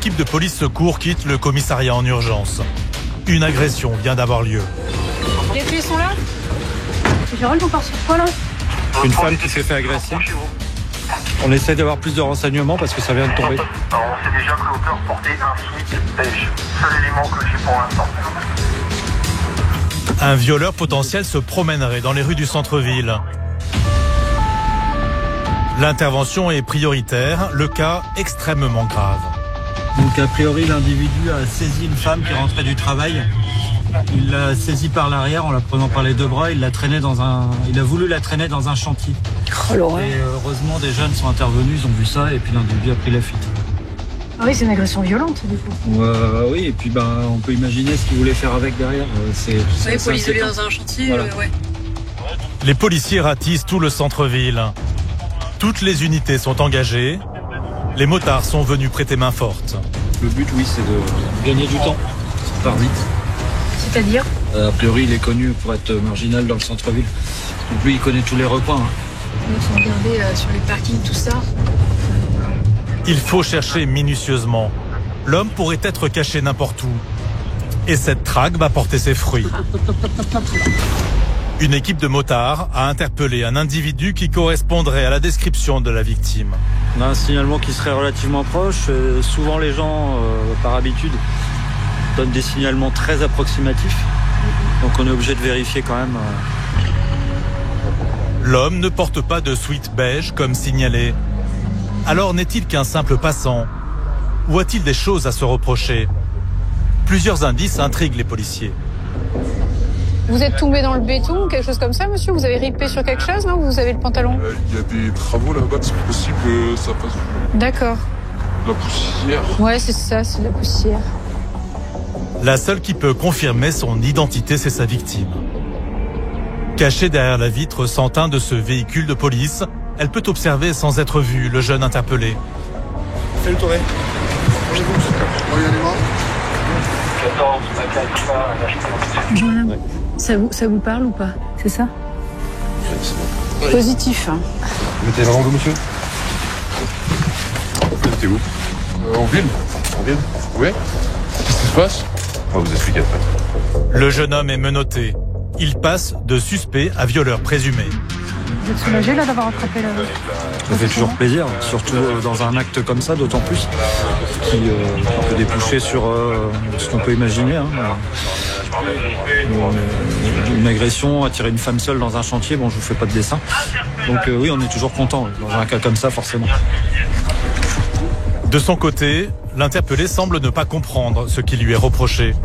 équipe de police secours quitte le commissariat en urgence. Une agression vient d'avoir lieu. Les clés sont là. Gérald, on part sur quoi là? Une femme qui s'est fait agresser. On essaie d'avoir plus de renseignements parce que ça vient de tomber. Alors, on sait déjà que l'auteur portait un sweat beige. Seul élément que j'ai pour l'instant. Un violeur potentiel se promènerait dans les rues du centre-ville. L'intervention est prioritaire, le cas extrêmement grave. Donc a priori l'individu a saisi une femme qui rentrait du travail. Il l'a saisie par l'arrière en la prenant par les deux bras. Il a voulu la traîner dans un chantier. Oh l'horreur. Et heureusement des jeunes sont intervenus, ils ont vu ça et puis l'individu a pris la fuite. Ah oui, c'est une agression violente du coup. Oui, et puis on peut imaginer ce qu'il voulait faire avec derrière. Oui, pour l'isoler dans un chantier, voilà. Ouais. Les policiers ratissent tout le centre-ville. Toutes les unités sont engagées. Les motards sont venus prêter main forte. Le but, oui, c'est de gagner du temps. Ça part vite. C'est-à-dire A priori, il est connu pour être marginal dans le centre-ville. Donc lui, il connaît tous les recoins. Ils sont regardés sur les parkings, tout ça. Il faut chercher minutieusement. L'homme pourrait être caché n'importe où. Et cette traque va porter ses fruits. Une équipe de motards a interpellé un individu qui correspondrait à la description de la victime. On a un signalement qui serait relativement proche. Souvent, les gens, par habitude, donnent des signalements très approximatifs. Donc on est obligé de vérifier quand même. L'homme ne porte pas de sweat beige comme signalé. Alors n'est-il qu'un simple passant? Ou a-t-il des choses à se reprocher? Plusieurs indices intriguent les policiers. Vous êtes tombé dans le béton ou quelque chose comme ça, monsieur? Vous avez ripé sur quelque chose, non? Vous avez le pantalon? Il y a des travaux là-bas, c'est possible que ça fasse D'accord. de la poussière. Ouais, c'est ça, c'est de la poussière. La seule qui peut confirmer son identité, c'est sa victime. Cachée derrière la vitre sans teint de ce véhicule de police, elle peut observer sans être vue le jeune interpellé. Fais le touré. Bonjour madame. Ouais. Ça vous parle ou pas? C'est ça? Oui. Positif. Hein. Vous mettez vraiment où, monsieur? Vous mettez où? En ville. En ville? Oui. Qu'est-ce qui se passe? On va vous expliquer après. Le jeune homme est menotté. Il passe de suspect à violeur présumé. Vous êtes soulagé là d'avoir attrapé la... Ça fait toujours plaisir, surtout dans un acte comme ça, d'autant plus, qui peut déboucher sur ce qu'on peut imaginer. Hein. Une agression, attirer une femme seule dans un chantier, bon, je vous fais pas de dessin. Donc oui, on est toujours content dans un cas comme ça, forcément. De son côté, l'interpellé semble ne pas comprendre ce qui lui est reproché.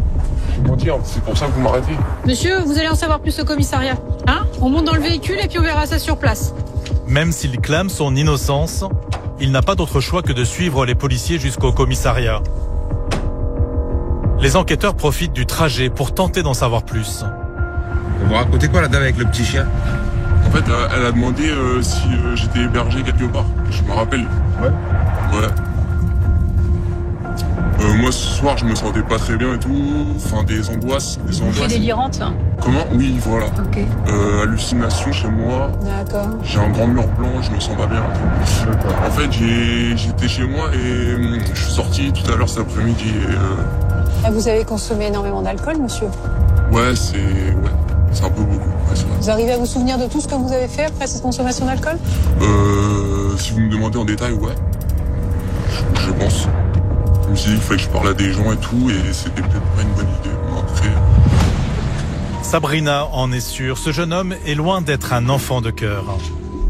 C'est pour ça que vous m'arrêtez. Monsieur, vous allez en savoir plus au commissariat. Hein? On monte dans le véhicule et puis on verra ça sur place. Même s'il clame son innocence, il n'a pas d'autre choix que de suivre les policiers jusqu'au commissariat. Les enquêteurs profitent du trajet pour tenter d'en savoir plus. Vous me racontez quoi la dame avec le petit chien? En fait, elle a demandé si j'étais hébergé quelque part. Je me rappelle. Ouais. Moi, ce soir, je me sentais pas très bien et tout. Enfin, des angoisses. Tu es délirante? Comment? Oui, voilà. Ok. Hallucination chez moi. D'accord. J'ai un grand mur blanc, je me sens pas bien. En fait, j'étais chez moi et je suis sorti tout à l'heure cet après-midi. Vous avez consommé énormément d'alcool, monsieur? Ouais, c'est un peu beaucoup. Ouais, c'est vrai. Vous arrivez à vous souvenir de tout ce que vous avez fait après cette consommation d'alcool? Si vous me demandez en détail, ouais. Je pense. Je me suis dit qu'il fallait que je parle à des gens et tout, et c'était peut-être pas une bonne idée. Après... Sabrina en est sûre, ce jeune homme est loin d'être un enfant de cœur.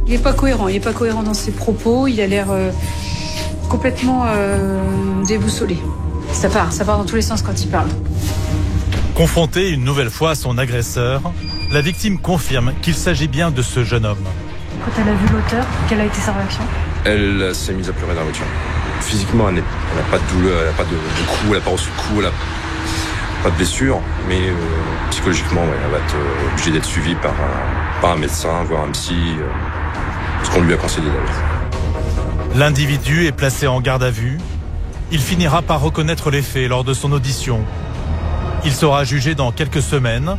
Il est pas cohérent dans ses propos, il a l'air complètement déboussolé. Ça part dans tous les sens quand il parle. Confrontée une nouvelle fois à son agresseur, la victime confirme qu'il s'agit bien de ce jeune homme. Quand elle a vu l'auteur, quelle a été sa réaction? Elle s'est mise à pleurer dans la voiture. Physiquement, elle n'a pas de douleur, elle n'a pas de coup, elle n'a pas reçu de coup, elle n'a pas de blessure. Mais psychologiquement, ouais, elle va être obligée d'être suivie par un médecin, voire un psy, ce qu'on lui a conseillé d'ailleurs. L'individu est placé en garde à vue. Il finira par reconnaître les faits lors de son audition. Il sera jugé dans quelques semaines.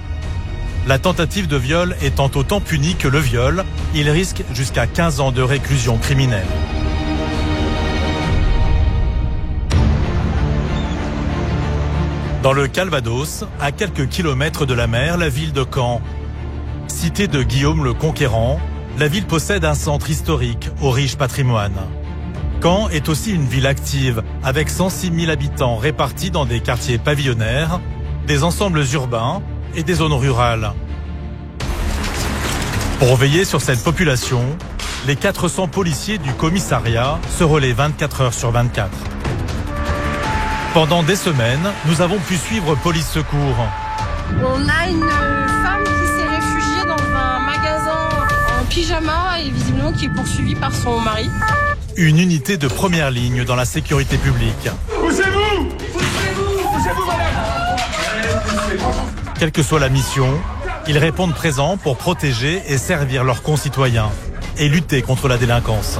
La tentative de viol étant autant punie que le viol, il risque jusqu'à 15 ans de réclusion criminelle. Dans le Calvados, à quelques kilomètres de la mer, la ville de Caen. Cité de Guillaume le Conquérant, la ville possède un centre historique au riche patrimoine. Caen est aussi une ville active, avec 106 000 habitants répartis dans des quartiers pavillonnaires, des ensembles urbains et des zones rurales. Pour veiller sur cette population, les 400 policiers du commissariat se relaient 24 heures sur 24. Pendant des semaines, nous avons pu suivre Police Secours. On a une femme qui s'est réfugiée dans un magasin en pyjama et visiblement qui est poursuivie par son mari. Une unité de première ligne dans la sécurité publique. Poussez-vous ! Poussez-vous ! Poussez-vous, madame ! Quelle que soit la mission, ils répondent présents pour protéger et servir leurs concitoyens et lutter contre la délinquance.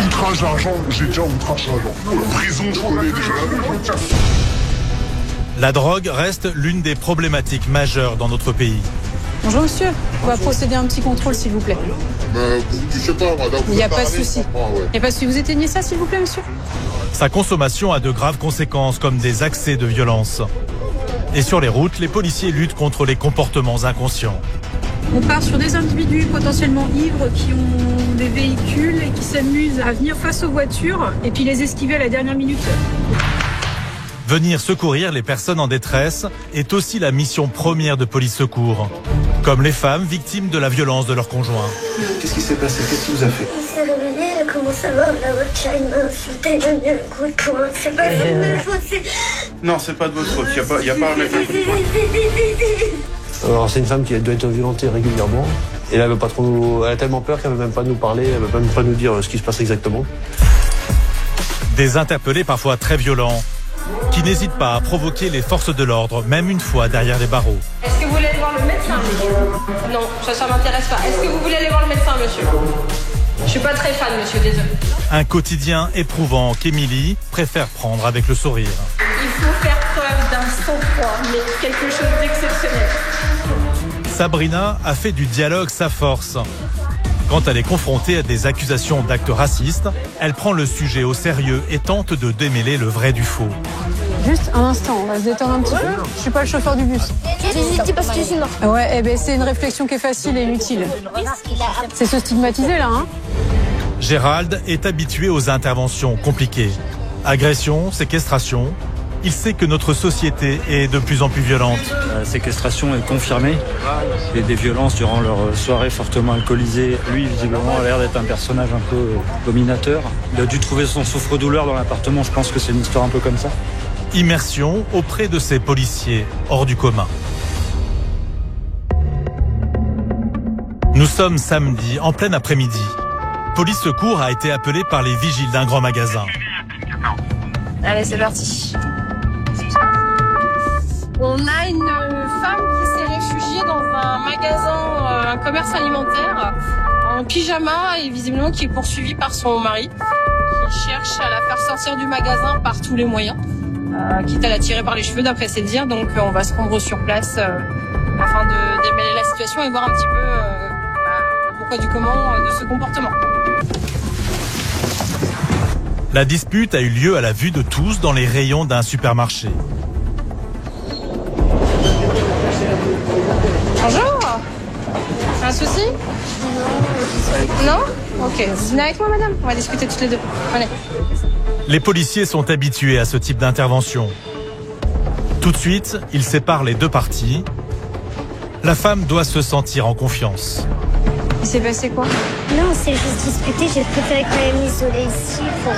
Outrage d'argent, j'ai déjà outrage d'argent. Prison, je connais déjà. La drogue reste l'une des problématiques majeures dans notre pays. Bonjour monsieur, on va procéder à un petit contrôle s'il vous plaît. Je sais pas, madame. Il n'y a pas de souci. Il n'y a pas de souci. Vous éteignez ça s'il vous plaît monsieur? Sa consommation a de graves conséquences comme des accès de violence. Et sur les routes, les policiers luttent contre les comportements inconscients. On part sur des individus potentiellement ivres qui ont des véhicules et qui s'amusent à venir face aux voitures et puis les esquiver à la dernière minute. Venir secourir les personnes en détresse est aussi la mission première de Police Secours, comme les femmes victimes de la violence de leur conjoint. Qu'est-ce qui s'est passé? Qu'est-ce qui vous a fait? Il s'est réveillé, il a commencé à voir la voiture, il m'a insulté, il m'a mis un coup de poing. C'est pas de ma faute, c'est... Non, c'est pas de votre faute, il n'y a pas à mettre un coup de poing. Alors c'est une femme qui doit être violentée régulièrement. Et là, elle a tellement peur qu'elle ne veut même pas nous parler, elle ne veut même pas nous dire ce qui se passe exactement. Des interpellés parfois très violents, qui n'hésitent pas à provoquer les forces de l'ordre, même une fois derrière les barreaux. Est-ce que vous voulez aller voir le médecin? Non, ça m'intéresse pas. Est-ce que vous voulez aller voir le médecin, monsieur? Je suis pas très fan, monsieur, désolé. Un quotidien éprouvant qu'Émilie préfère prendre avec le sourire. Il faut faire preuve d'un sang-froid, mais quelque chose d'exceptionnel. Sabrina a fait du dialogue sa force. Quand elle est confrontée à des accusations d'actes racistes, elle prend le sujet au sérieux et tente de démêler le vrai du faux. Juste un instant, on va se détendre un petit peu. Je suis pas le chauffeur du bus. J'hésite parce que sinon. Ouais, c'est une réflexion qui est facile et inutile. C'est se stigmatiser là, hein. Gérald est habitué aux interventions compliquées. Agression, séquestration. Il sait que notre société est de plus en plus violente. La séquestration est confirmée. Et des violences durant leur soirée fortement alcoolisée. Lui, visiblement, a l'air d'être un personnage un peu dominateur. Il a dû trouver son souffre-douleur dans l'appartement. Je pense que c'est une histoire un peu comme ça. Immersion auprès de ces policiers hors du commun. Nous sommes samedi, en plein après-midi. Police Secours a été appelé par les vigiles d'un grand magasin. Allez, c'est parti. On a une femme qui s'est réfugiée dans un magasin, un commerce alimentaire, en pyjama et visiblement qui est poursuivie par son mari, qui cherche à la faire sortir du magasin par tous les moyens, quitte à la tirer par les cheveux d'après ses dires. Donc on va se rendre sur place afin de démêler la situation et voir un petit peu pourquoi du comment de ce comportement. La dispute a eu lieu à la vue de tous dans les rayons d'un supermarché. Bonjour. Un souci? Non? Ok. Vous venez avec moi, madame? On va discuter toutes les deux. Allez. Les policiers sont habitués à ce type d'intervention. Tout de suite, ils séparent les deux parties. La femme doit se sentir en confiance. Il s'est passé quoi? Non, on s'est juste disputé, j'ai préféré quand même m'isoler ici pour...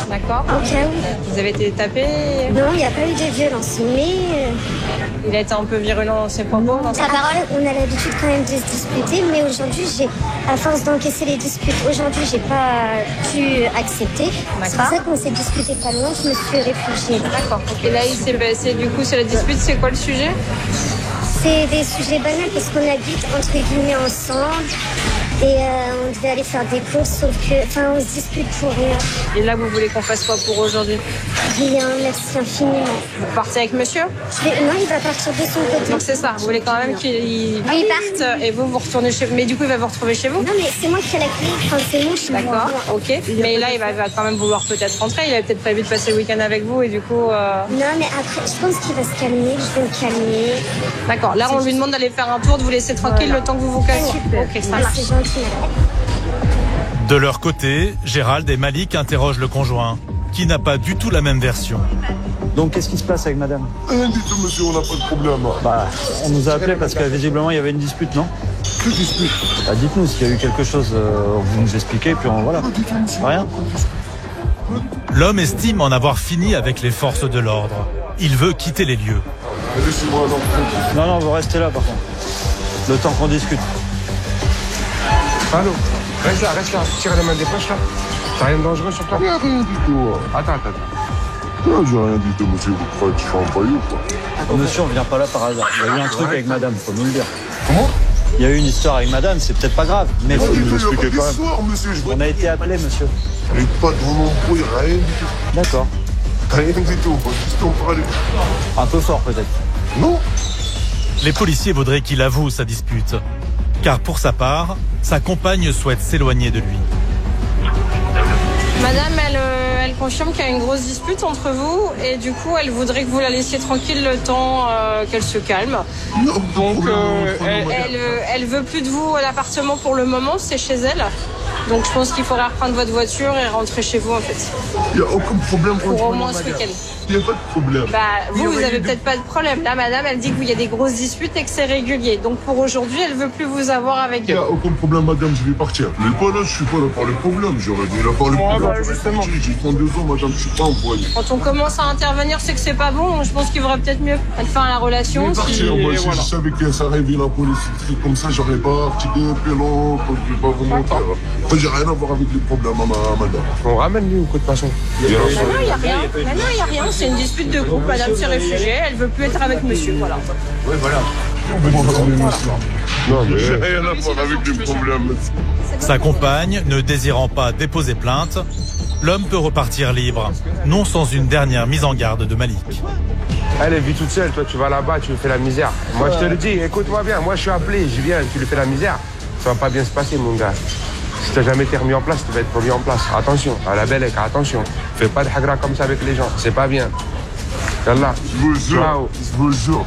D'accord. Au cas où. Vous avez été tapé? Non, il n'y a pas eu de violence, mais... Il a été un peu virulent dans ses propos? Sa parole, on a l'habitude quand même de se disputer, mais aujourd'hui, à force d'encaisser les disputes, aujourd'hui, j'ai pas pu accepter. C'est pour ça qu'on s'est disputé pas loin, je me suis réfugiée. D'accord. Et là, il s'est passé, du coup, c'est la dispute, c'est quoi le sujet? C'est des sujets banals parce qu'on habite entre guillemets ensemble. Et on devait aller faire des courses, sauf que, on se dispute pour rien. Et là, vous voulez qu'on fasse quoi pour aujourd'hui? Rien, merci infiniment. Vous partez avec monsieur? Non, il va partir de son côté. Donc c'est ça, vous voulez quand même qu'il parte et vous retournez chez vous. Mais du coup, il va vous retrouver chez vous? Non, mais c'est moi qui ai la clé, c'est mon chez moi. D'accord, ok. Mais là, il va quand même vouloir peut-être rentrer. Il avait peut-être prévu de passer le week-end avec vous et du coup... Non, mais après, je pense qu'il va se calmer, je vais le calmer. D'accord, là, on lui demande d'aller faire un tour, de vous laisser tranquille le temps que vous vous calmez. Ok, ça marche. C'est gentil. De leur côté, Gérald et Malik interrogent le conjoint, qui n'a pas du tout la même version. Donc qu'est-ce qui se passe avec madame? Rien du tout, monsieur, on n'a pas de problème. On nous a appelé parce que visiblement il y avait une dispute, non? Que dispute? Dites-nous s'il y a eu quelque chose, vous nous expliquez, puis voilà. Rien? L'homme estime en avoir fini avec les forces de l'ordre. Il veut quitter les lieux. Laissez-moi dans le Non, vous restez là par contre. Le temps qu'on discute. Allô? Reste là, tire les mains des poches là. T'as rien de dangereux sur toi? Rien du tout. Attends. Non, j'ai rien du tout, monsieur, vous croyez que je suis employé ou quoi? Monsieur, on vient pas là par hasard. Il y a eu un truc avec madame, faut nous le dire. Comment? Il y a eu une histoire avec madame, c'est peut-être pas grave, mais faut nous expliquer quand même. Monsieur, On a été appelé, monsieur. Mais pas de embrouille, rien du tout. D'accord. Rien du tout, juste en parler. Un peu fort peut-être. Non. Les policiers voudraient qu'il avoue sa dispute. Car pour sa part, sa compagne souhaite s'éloigner de lui. Madame, elle confirme qu'il y a une grosse dispute entre vous et du coup, elle voudrait que vous la laissiez tranquille le temps qu'elle se calme. Donc, elle veut plus de vous à l'appartement pour le moment, c'est chez elle. Donc, je pense qu'il faudra reprendre votre voiture et rentrer chez vous en fait. Il n'y a aucun problème. Pour au moins ce week-end. Il n'y a pas de problème. Vous avez peut-être pas de problème. Là, madame, elle dit qu'il y a des grosses disputes et que c'est régulier. Donc, pour aujourd'hui, elle veut plus vous avoir avec elle. Il n'y a aucun problème, madame, je vais partir. Mais pas là, je suis pas là par le problème. J'aurais dû là par le problème. Justement. J'ai 32 ans, madame, je suis pas employé. Quand on commence à intervenir, c'est que c'est pas bon. Je pense qu'il vaudrait peut-être mieux mettre fin à la relation. Moi, si je savais que ça arrivait la police comme ça, j'aurais pas articulé un peu long, je vais pas vous mentir. J'ai rien à voir avec les problèmes, madame. On ramène lui ou quoi de toute façon? Il n'y a rien. Maintenant, il n'y a rien. C'est une dispute de groupe. Madame s'est réfugiée. Elle veut plus être avec monsieur. Voilà. Oui, voilà. Non, mais j'ai rien à voir avec les problèmes. Sa compagne, ne désirant pas déposer plainte, l'homme peut repartir libre, non sans une dernière mise en garde de Malik. Elle vit toute seule, toi tu vas là-bas, tu lui fais la misère. Moi je te le dis, écoute-moi bien, moi je suis appelé, je viens, tu lui fais la misère, ça va pas bien se passer mon gars. Si t'as jamais été remis en place, tu vas être remis en place. Attention, à la belle, attention. Fais pas de hagra comme ça avec les gens, c'est pas bien. Yallah. Je vous jure.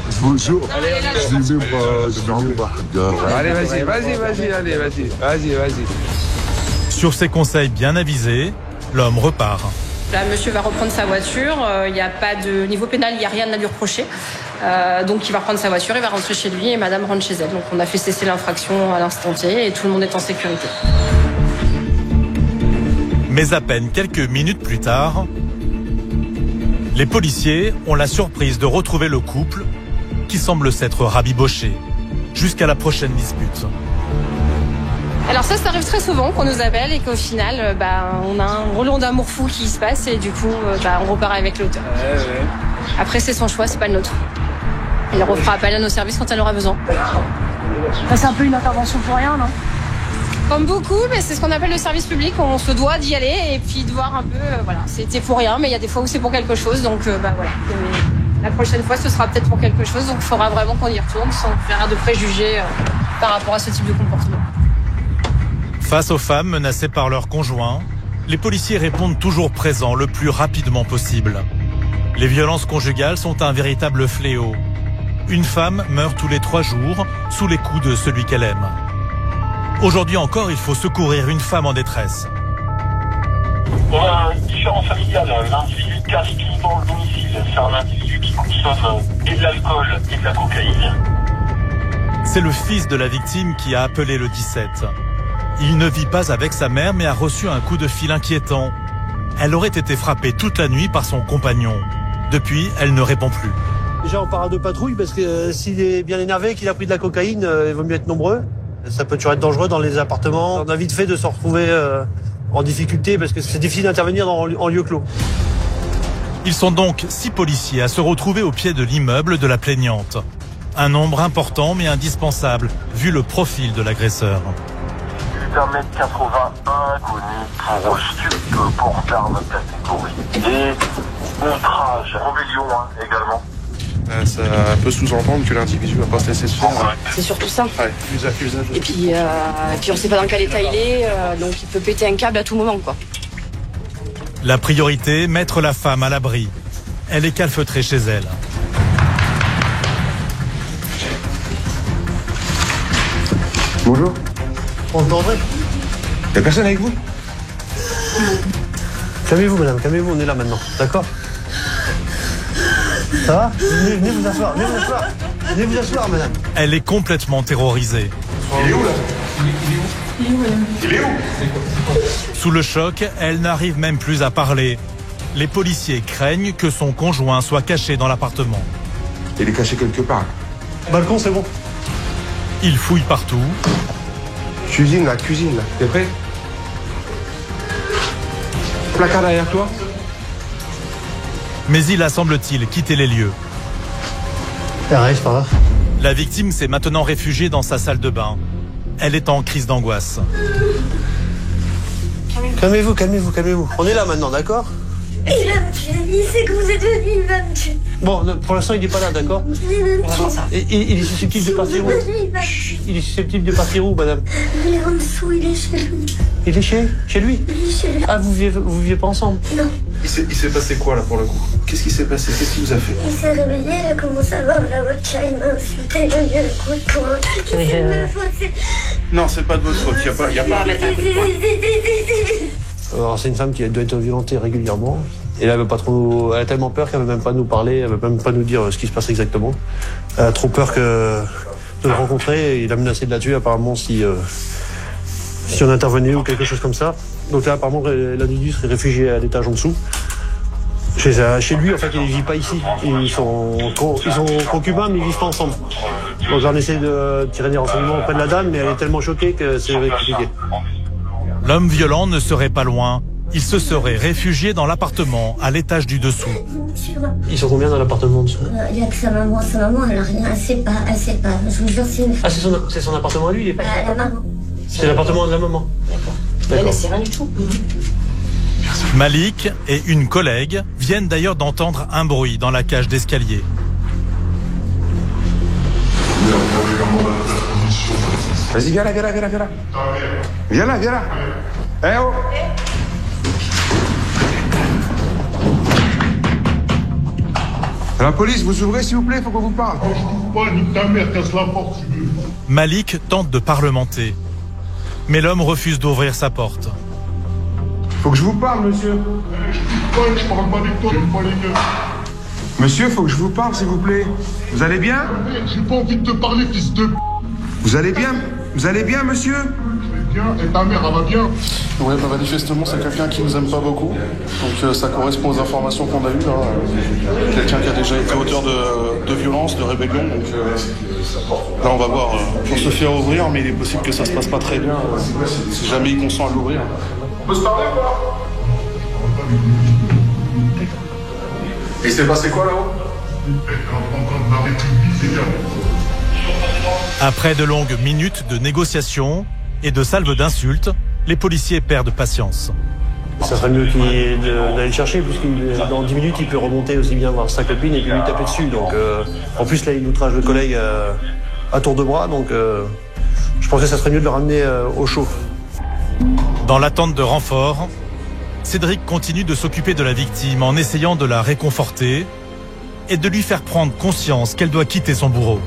Allez, vas-y. Sur ses conseils bien avisés, l'homme repart. Là, monsieur va reprendre sa voiture. Il n'y a pas de niveau pénal, il n'y a rien à lui reprocher. Donc, il va reprendre sa voiture, il va rentrer chez lui et madame rentre chez elle. Donc, on a fait cesser l'infraction à l'instant T et tout le monde est en sécurité. Mais à peine quelques minutes plus tard, les policiers ont la surprise de retrouver le couple qui semble s'être rabiboché jusqu'à la prochaine dispute. Alors ça arrive très souvent qu'on nous appelle et qu'au final, on a un relon d'amour fou qui se passe et du coup, on repart avec l'auteur. Après, c'est son choix, c'est pas le nôtre. Il refera appel à nos services quand elle aura besoin. C'est un peu une intervention pour rien, non? Comme beaucoup, mais c'est ce qu'on appelle le service public. On se doit d'y aller et puis de voir un peu, c'était pour rien, mais il y a des fois où c'est pour quelque chose. Donc voilà. La prochaine fois, ce sera peut-être pour quelque chose. Donc il faudra vraiment qu'on y retourne sans faire de préjugés par rapport à ce type de comportement. Face aux femmes menacées par leurs conjoints, les policiers répondent toujours présents le plus rapidement possible. Les violences conjugales sont un véritable fléau. Une femme meurt tous les 3 jours sous les coups de celui qu'elle aime. Aujourd'hui encore, il faut secourir une femme en détresse. On a une différence familiale. L'individu casse tout dans le domicile. C'est un individu qui consomme et de l'alcool et de la cocaïne. C'est le fils de la victime qui a appelé le 17. Il ne vit pas avec sa mère mais a reçu un coup de fil inquiétant. Elle aurait été frappée toute la nuit par son compagnon. Depuis, elle ne répond plus. Déjà, on part à 2 patrouilles parce que s'il est bien énervé, qu'il a pris de la cocaïne, il vaut mieux être nombreux. Ça peut toujours être dangereux dans les appartements. On a vite fait de se retrouver en difficulté parce que c'est difficile d'intervenir en lieu clos. Ils sont donc 6 policiers à se retrouver au pied de l'immeuble de la plaignante. Un nombre important mais indispensable vu le profil de l'agresseur. 1m81, connu pour stup, port d'armes catégorie D, outrage, rébellion également. Ça peut sous-entendre que l'individu va pas se laisser se faire. C'est surtout ça. Ouais, plus accusable. Et puis on sait pas dans quel état il est, donc il peut péter un câble à tout moment, quoi. La priorité, mettre la femme à l'abri. Elle est calfeutrée chez elle. Bonjour. On peut entrer? Y'a personne avec vous? Calmez-vous, madame, calmez-vous, on est là maintenant, d'accord? Ça va? Venez vous asseoir, venez vous asseoir. Venez vous asseoir, madame. Elle est complètement terrorisée. Il est où, là? Il est où? Sous le choc, elle n'arrive même plus à parler. Les policiers craignent que son conjoint soit caché dans l'appartement. Il est caché quelque part. Balcon, c'est bon. Ils fouillent partout. Cuisine, là. T'es prêt? Placard derrière toi. Mais il a, semble-t-il, quitté les lieux. Pareil, c'est pas grave. La victime s'est maintenant réfugiée dans sa salle de bain. Elle est en crise d'angoisse. Calmez-vous. On est là maintenant, d'accord? Il va me tuer, il sait que vous êtes venu, il va me tuer. Bon, pour l'instant, il n'est pas là, d'accord? Il est susceptible de partir où? Il est susceptible de partir où, madame? Il est en dessous, il est chez lui. Il est chez lui? Il est chez lui. Ah, vous vivez pas ensemble? Non. Il s'est passé quoi, là, pour le coup? Qu'est-ce qui s'est passé? Qu'est-ce qu'il vous a fait? Il s'est réveillé, il a commencé à boire de la vodka, il m'a insulté, il a mis le coup de poing. C'est de ma faute, Non, c'est pas de votre faute, il y a pas... Alors, c'est une femme qui doit être violentée régulièrement. Et là, elle a tellement peur qu'elle ne veut même pas nous parler, elle ne veut même pas nous dire ce qui se passe exactement. Elle a trop peur de le rencontrer. Il a menacé de la tuer, apparemment, si on intervenait ou quelque chose comme ça. Donc là, apparemment, l'individu serait réfugié à l'étage en dessous. Chez lui, en fait, il ne vit pas ici. Ils sont concubins, mais ils ne vivent pas ensemble. Donc on essaie de tirer des renseignements auprès de la dame, mais elle est tellement choquée que c'est compliqué. L'homme violent ne serait pas loin. Il se serait réfugié dans l'appartement à l'étage du dessous. Ils sont combien dans l'appartement en dessous? Il n'y a que sa maman, elle n'a rien, elle sait pas. Je vous jure, c'est une... Ah, c'est son appartement à lui, il est pas... La maman. C'est l'appartement de la maman. Elle, c'est rien du tout. Malik et une collègue viennent d'ailleurs d'entendre un bruit dans la cage d'escalier. Vas-y, viens là. Viens là. Eh oh! La police, vous ouvrez s'il vous plaît, faut qu'on vous parle. Ta mère, casse la porte. Malik tente de parlementer. Mais l'homme refuse d'ouvrir sa porte. Faut que je vous parle, monsieur. Je parle pas avec toi, j'aime pas les gars. Monsieur, faut que je vous parle, s'il vous plaît. Vous allez bien? J'ai pas envie de te parler, fils de... Vous allez bien, monsieur? Je vais bien, et ta mère, elle va bien? Ouais, manifestement, c'est quelqu'un qui nous aime pas beaucoup. Donc ça correspond aux informations qu'on a eues, là. Quelqu'un qui a déjà été auteur de violence, de rébellion. Donc là, on va voir. Pour se faire ouvrir, mais il est possible que ça se passe pas très bien si jamais il consent à l'ouvrir. On peut se parler, quoi? Et il s'est passé quoi, là-haut? Après de longues minutes de négociations et de salves d'insultes, les policiers perdent patience. Ça serait mieux d'aller le chercher, puisque dans 10 minutes, il peut remonter aussi bien voir sa copine et puis lui taper dessus. Donc, en plus, là, il outrage le collègue à tour de bras. Donc, je pense que ça serait mieux de le ramener au chaud. Dans l'attente de renfort, Cédric continue de s'occuper de la victime en essayant de la réconforter et de lui faire prendre conscience qu'elle doit quitter son bourreau.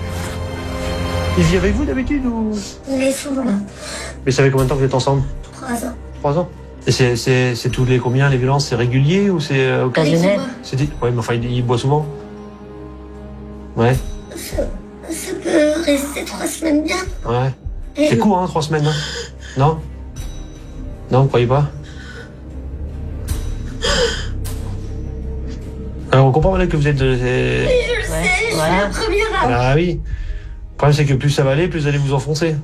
Il vit avec vous d'habitude ou... Il est souvent là. Mais ça fait combien de temps que vous êtes ensemble? 3 ans. 3 ans. Et c'est tous les combien, les violences? C'est régulier ou c'est occasionnel? Ouais, mais enfin, il boit souvent? Ouais. Ça peut rester 3 semaines bien. Ouais. C'est court, hein, 3 semaines, hein? Non? Non, vous croyez pas? Alors, on comprend maintenant que vous êtes... Oui, je le sais, je suis la première à... Ah oui. Le problème, c'est que plus ça va aller, plus vous allez vous enfoncer.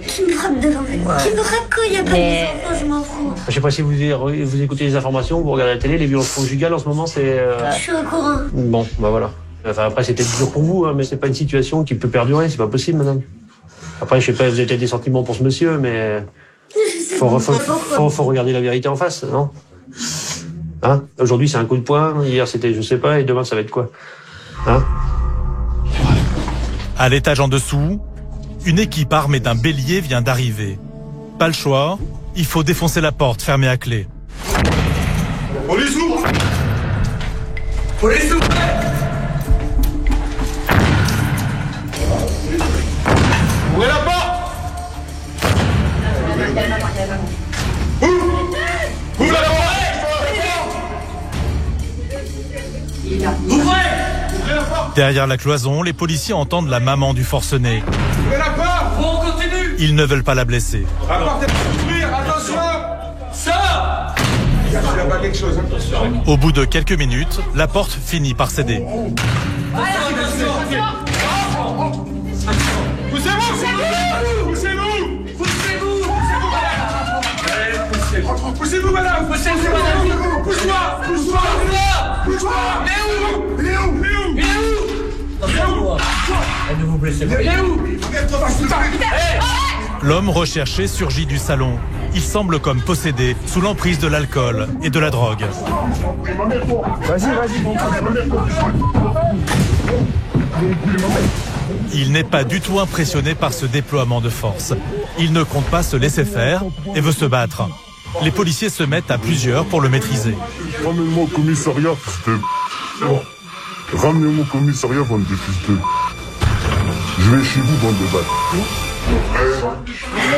Qui me frappe devant moi. Qui me frappe quand il n'y a pas de enfants, je m'en fous. Je sais pas si vous écoutez les informations, vous regardez la télé, les violences conjugales en ce moment, c'est... Je suis au courant. Bon, bah voilà. Enfin, après, c'est peut-être dur pour vous, hein, mais c'est pas une situation qui peut perdurer, c'est pas possible, madame. Après, je sais pas, vous avez peut-être des sentiments pour ce monsieur, mais faut regarder la vérité en face, non? Hein? Aujourd'hui, c'est un coup de poing, hier c'était je sais pas, et demain ça va être quoi? Hein? À l'étage en dessous, une équipe armée d'un bélier vient d'arriver. Pas le choix, il faut défoncer la porte fermée à clé. Police ouvre! Police ouvre! Ouvrez la porte! Ouvre la porte! Ouvrez! Derrière la cloison, les policiers entendent la maman du forcené. Ouvrez la porte! On continue! Ils ne veulent pas la blesser. La porte est pour ouvrir, attention! Ça! Il y a pas quelque chose, hein? Au bout de quelques minutes, la porte finit par céder. Poussez-vous, madame! Poussez-vous, madame! Pousse-moi! Pousse-moi! Pousse-moi! Il est où? Ne vous blessez pas. Il est où? L'homme recherché surgit du salon. Il semble comme possédé, sous l'emprise de l'alcool et de la drogue. Il n'est pas du tout impressionné par ce déploiement de force. Il ne compte pas se laisser faire et veut se battre. Les policiers se mettent à plusieurs pour le maîtriser. Ramenez-moi au commissariat, fils de... Ramenez-moi au commissariat, bande de fils de... Je vais chez vous, bande de battes.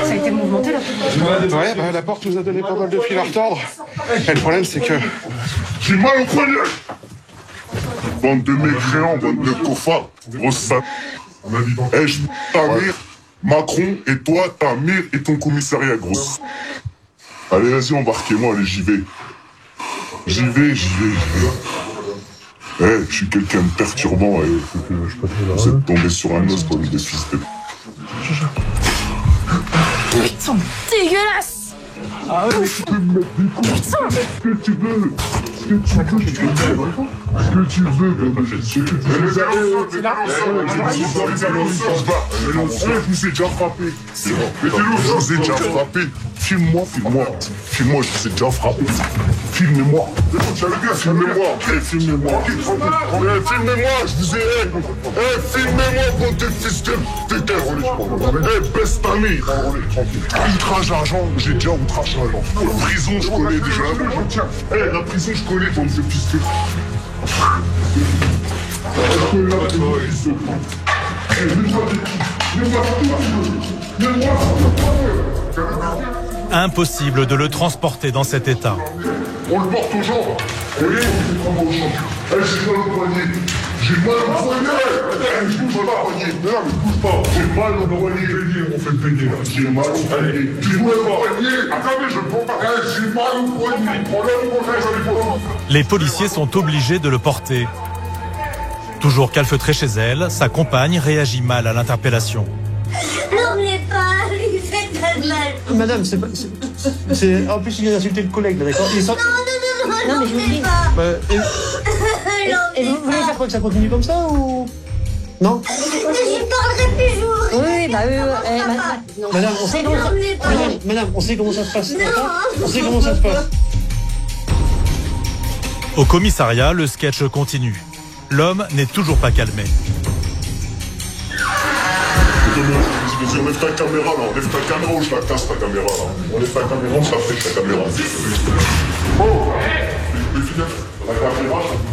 Ça a été mouvementé, la porte? Ouais, bah, la porte nous a donné pas mal de fil à retordre. Et le problème, c'est que... J'ai mal au poignet. Bande de mécréants, bande de cofards, grosse sape. Eh, je ta mère, Macron, et toi, ta mère et ton commissariat, grosse. Allez, vas-y, embarquez-moi, allez, j'y vais. J'y vais. Eh, je suis quelqu'un de perturbant, vous êtes tombé sur un os, bande de fils de... Ils sont dégueulasses! Ah ouais, tu peux me mettre des coups. Ce que tu veux. Je vous ai déjà frappé. Je vous ai déjà frappé. Filme-moi. Je vous ai déjà frappé. Filmez-moi. Filmez-moi, je vous ai... filmez-moi, bande de fils de... baisse ta mère. Outrage argent, j'ai déjà outrage argent. La prison, je connais déjà. La prison, je connais, bande de fils de... Impossible de le transporter dans cet état. On le porte aux gens. J'ai mal au poignet. Je bouge pas. Bouge pas. J'ai mal au poignet. On fait payer là. J'ai mal au poignet. J'ai mal au poignet. Attendez, je prends pas. J'ai mal au poignet. Les policiers sont obligés de le porter. Toujours calfeutrée chez elle, sa compagne réagit mal à l'interpellation. N'emmenez pas, lui faites pas de mal. Madame, c'est... En plus, il vient d'insulter le collègue, là, d'accord? Non, mais je vous dis pas. Et vous voulez faire quoi, que ça continue comme ça, ou... Non? Je parlerai plus jour. Oui, bah oui. Madame, on sait comment ça... Madame, on sait comment ça se passe, d'accord? On sait comment ça se passe. Au commissariat, le sketch continue. L'homme n'est toujours pas calmé. On lève ta caméra là, on lève ta caméra ou je la casse ta caméra là. On lève ta caméra, on s'affiche ta caméra.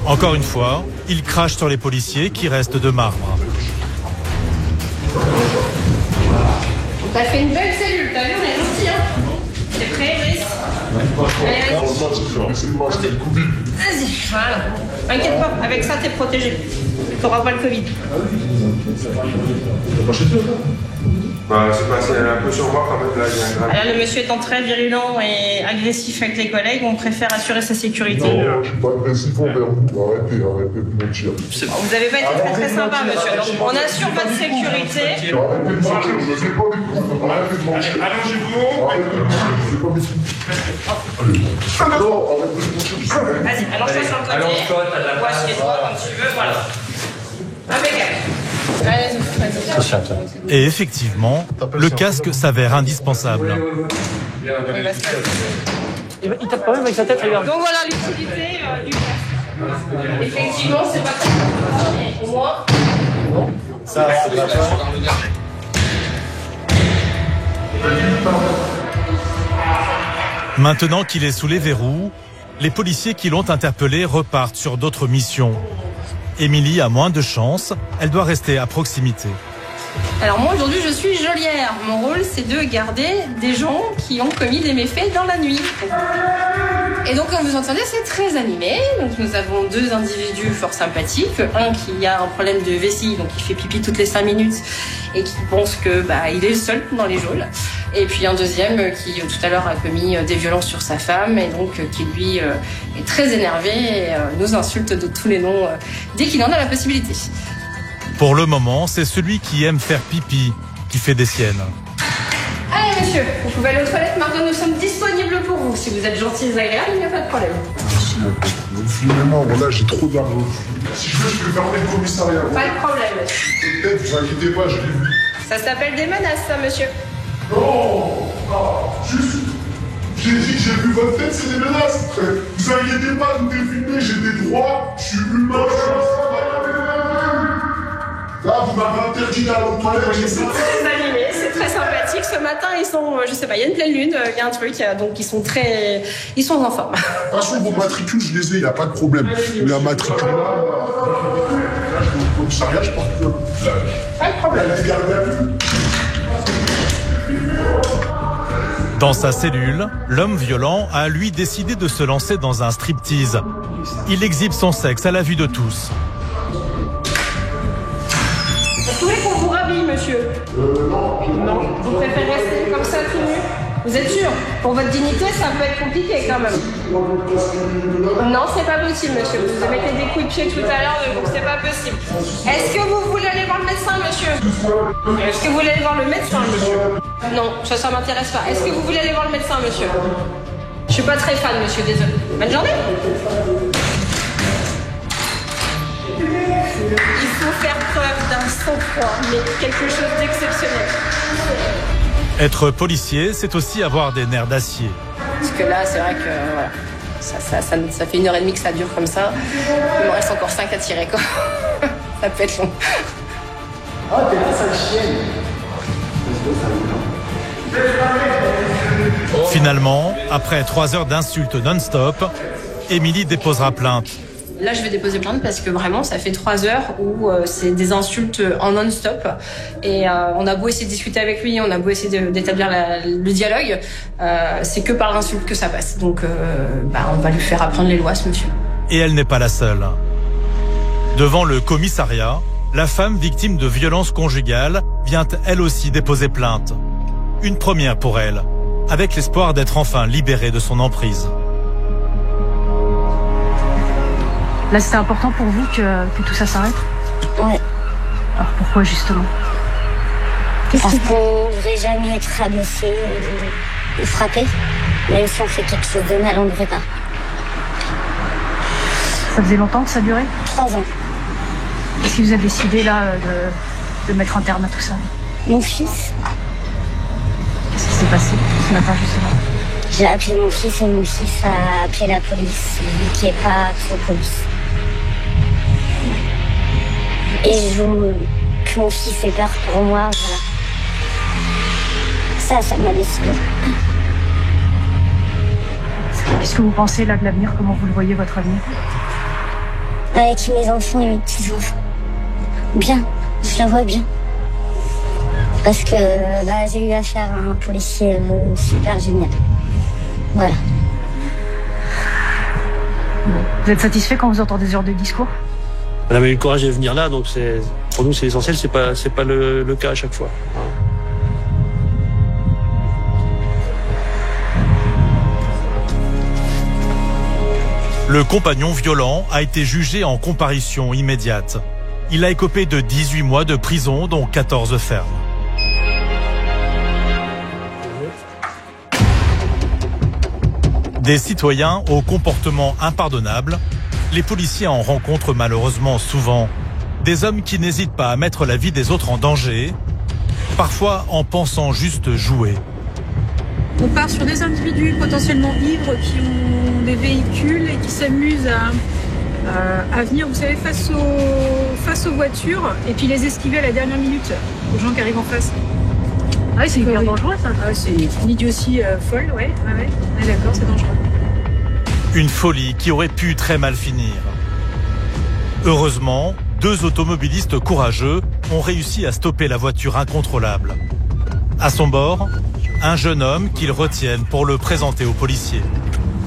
Encore une fois, il crache sur les policiers qui restent de marbre. T'as fait une belle cellule, t'as vu, on est gentils, hein? T'es prêt, Brice? Allez, vas-y, voilà. T'inquiète pas, avec ça, t'es protégé. T'auras pas le Covid. Bah, c'est passé un peu sur moi quand même, là, il y a un grave. Là, le monsieur étant très virulent et agressif avec les collègues, on préfère assurer sa sécurité. Non, je suis pas agressif envers vous. Arrêtez de mentir. Vous avez pas été très sympa, monsieur. Donc, on assure votre sécurité. Arrêtez de mentir, je ne sais pas des coups. Arrêtez de mentir. Allongez-vous. Arrêtez de mentir, je ne sais pas des coups. Non, arrêtez de mentir. Vas-y, allonge-toi sur le côté. Allonge-toi, t'as de la place. Toi comme tu veux, voilà. Impeccable. Et effectivement, le casque s'avère indispensable. Il tape quand même avec sa tête, regarde. Donc voilà l'utilité du casque. Effectivement, c'est pas très au moins. Ça, c'est pas ça. Maintenant qu'il est sous les verrous, les policiers qui l'ont interpellé repartent sur d'autres missions. Émilie a moins de chance, elle doit rester à proximité. Alors moi aujourd'hui je suis geôlière. Mon rôle c'est de garder des gens qui ont commis des méfaits dans la nuit. Et donc comme vous entendez c'est très animé. Donc nous avons 2 individus fort sympathiques. Un qui a un problème de vessie, donc il fait pipi toutes les 5 minutes et qui pense que il est le seul dans les geôles. Et puis un deuxième qui tout à l'heure a commis des violences sur sa femme et donc qui lui est très énervé et nous insulte de tous les noms dès qu'il en a la possibilité. Pour le moment, c'est celui qui aime faire pipi qui fait des siennes. Allez monsieur, vous pouvez aller aux toilettes, maintenant nous sommes disponibles pour vous. Si vous êtes gentil et agréable, il n'y a pas de problème. Filmez-moi, voilà, j'ai trop d'argent. Si je veux, je peux fermer le commissariat. Pas de problème monsieur. Peut-être, vous inquiétez pas, je l'ai vu. Ça s'appelle des menaces ça monsieur. Non, juste, j'ai dit que j'ai vu votre tête, c'est des menaces. Vous inquiétez pas, tout est filmé, j'ai des droits, je suis humain, Là, vous m'avez interdit d'aller aux toilettes. C'est très animé, c'est très sympathique. Ce matin, ils sont, je sais pas, il y a une pleine lune, il y a un truc, donc ils sont en forme. De toute façon, vos matricules, je les ai, il n'y a pas de problème. La matricule là, je vais au commissariat, je pense que... Pas de problème. Dans sa cellule, l'homme violent a lui décidé de se lancer dans un striptease. Il exhibe son sexe à la vue de tous. Vous voulez qu'on vous rhabille, monsieur? Non. Vous préférez rester comme ça tout nu? Vous êtes sûr? Pour votre dignité, ça peut être compliqué quand même. Non, c'est pas possible, monsieur. Vous avez mettez des coups de pied tout à l'heure, donc c'est pas possible. Est-ce que vous voulez aller voir le médecin, monsieur? Est-ce que vous voulez aller voir le médecin, monsieur? Non, ça m'intéresse pas. Est-ce que vous voulez aller voir le médecin, monsieur? Je suis pas très fan, monsieur, désolé. Bonne journée. Il faut faire preuve d'un sang-froid, mais quelque chose d'exceptionnel. Être policier, c'est aussi avoir des nerfs d'acier. Parce que là, c'est vrai que voilà, ça fait 1h30 que ça dure comme ça. Il me reste encore 5 à tirer, quoi. Ça peut être long. Oh, t'es la sale chienne. Finalement, après 3 heures d'insultes non-stop, Émilie déposera plainte. Là, je vais déposer plainte parce que vraiment, ça fait 3 heures où c'est des insultes en non-stop. Et on a beau essayer de discuter avec lui, on a beau essayer d'établir le dialogue, c'est que par l'insulte que ça passe. Donc, on va lui faire apprendre les lois, ce monsieur. Et elle n'est pas la seule. Devant le commissariat, la femme victime de violences conjugales vient elle aussi déposer plainte. Une première pour elle, avec l'espoir d'être enfin libérée de son emprise. Là, c'était important pour vous que tout ça s'arrête? Ouais. Alors pourquoi justement? Parce qu'on ne devrait jamais être rabaissé ou frappé. Même si on fait quelque chose de mal, on ne devrait pas. Ça faisait longtemps que ça durait? 3 ans. Est-ce que vous avez décidé là de mettre un terme à tout ça? Mon fils. Qu'est-ce qui s'est passé ce matin justement? J'ai appelé mon fils et mon fils a appelé la police, lui qui n'est pas trop police. Et je veux que mon fils ait peur pour moi, voilà. Ça m'a décidé. Qu'est-ce que vous pensez là de l'avenir? Comment vous le voyez, votre avenir? Avec mes enfants et mes petits-enfants. Bien, je le vois bien. Parce que j'ai eu affaire à un policier super génial. Voilà. Vous êtes satisfait quand vous entendez ce genre de discours? On avait eu le courage de venir là, donc pour nous c'est essentiel, c'est pas le cas à chaque fois. Le compagnon violent a été jugé en comparution immédiate. Il a écopé de 18 mois de prison, dont 14 fermes. Des citoyens au comportement impardonnable, les policiers en rencontrent malheureusement souvent. Des hommes qui n'hésitent pas à mettre la vie des autres en danger, parfois en pensant juste jouer. On part sur des individus potentiellement ivres qui ont des véhicules et qui s'amusent à venir, vous savez, face aux voitures et puis les esquiver à la dernière minute, aux gens qui arrivent en face. Ah oui, c'est hyper dangereux ça. Ah, c'est une idiotie folle, ouais. D'accord, c'est dangereux. Une folie qui aurait pu très mal finir. Heureusement, 2 automobilistes courageux ont réussi à stopper la voiture incontrôlable. À son bord, un jeune homme qu'ils retiennent pour le présenter aux policiers.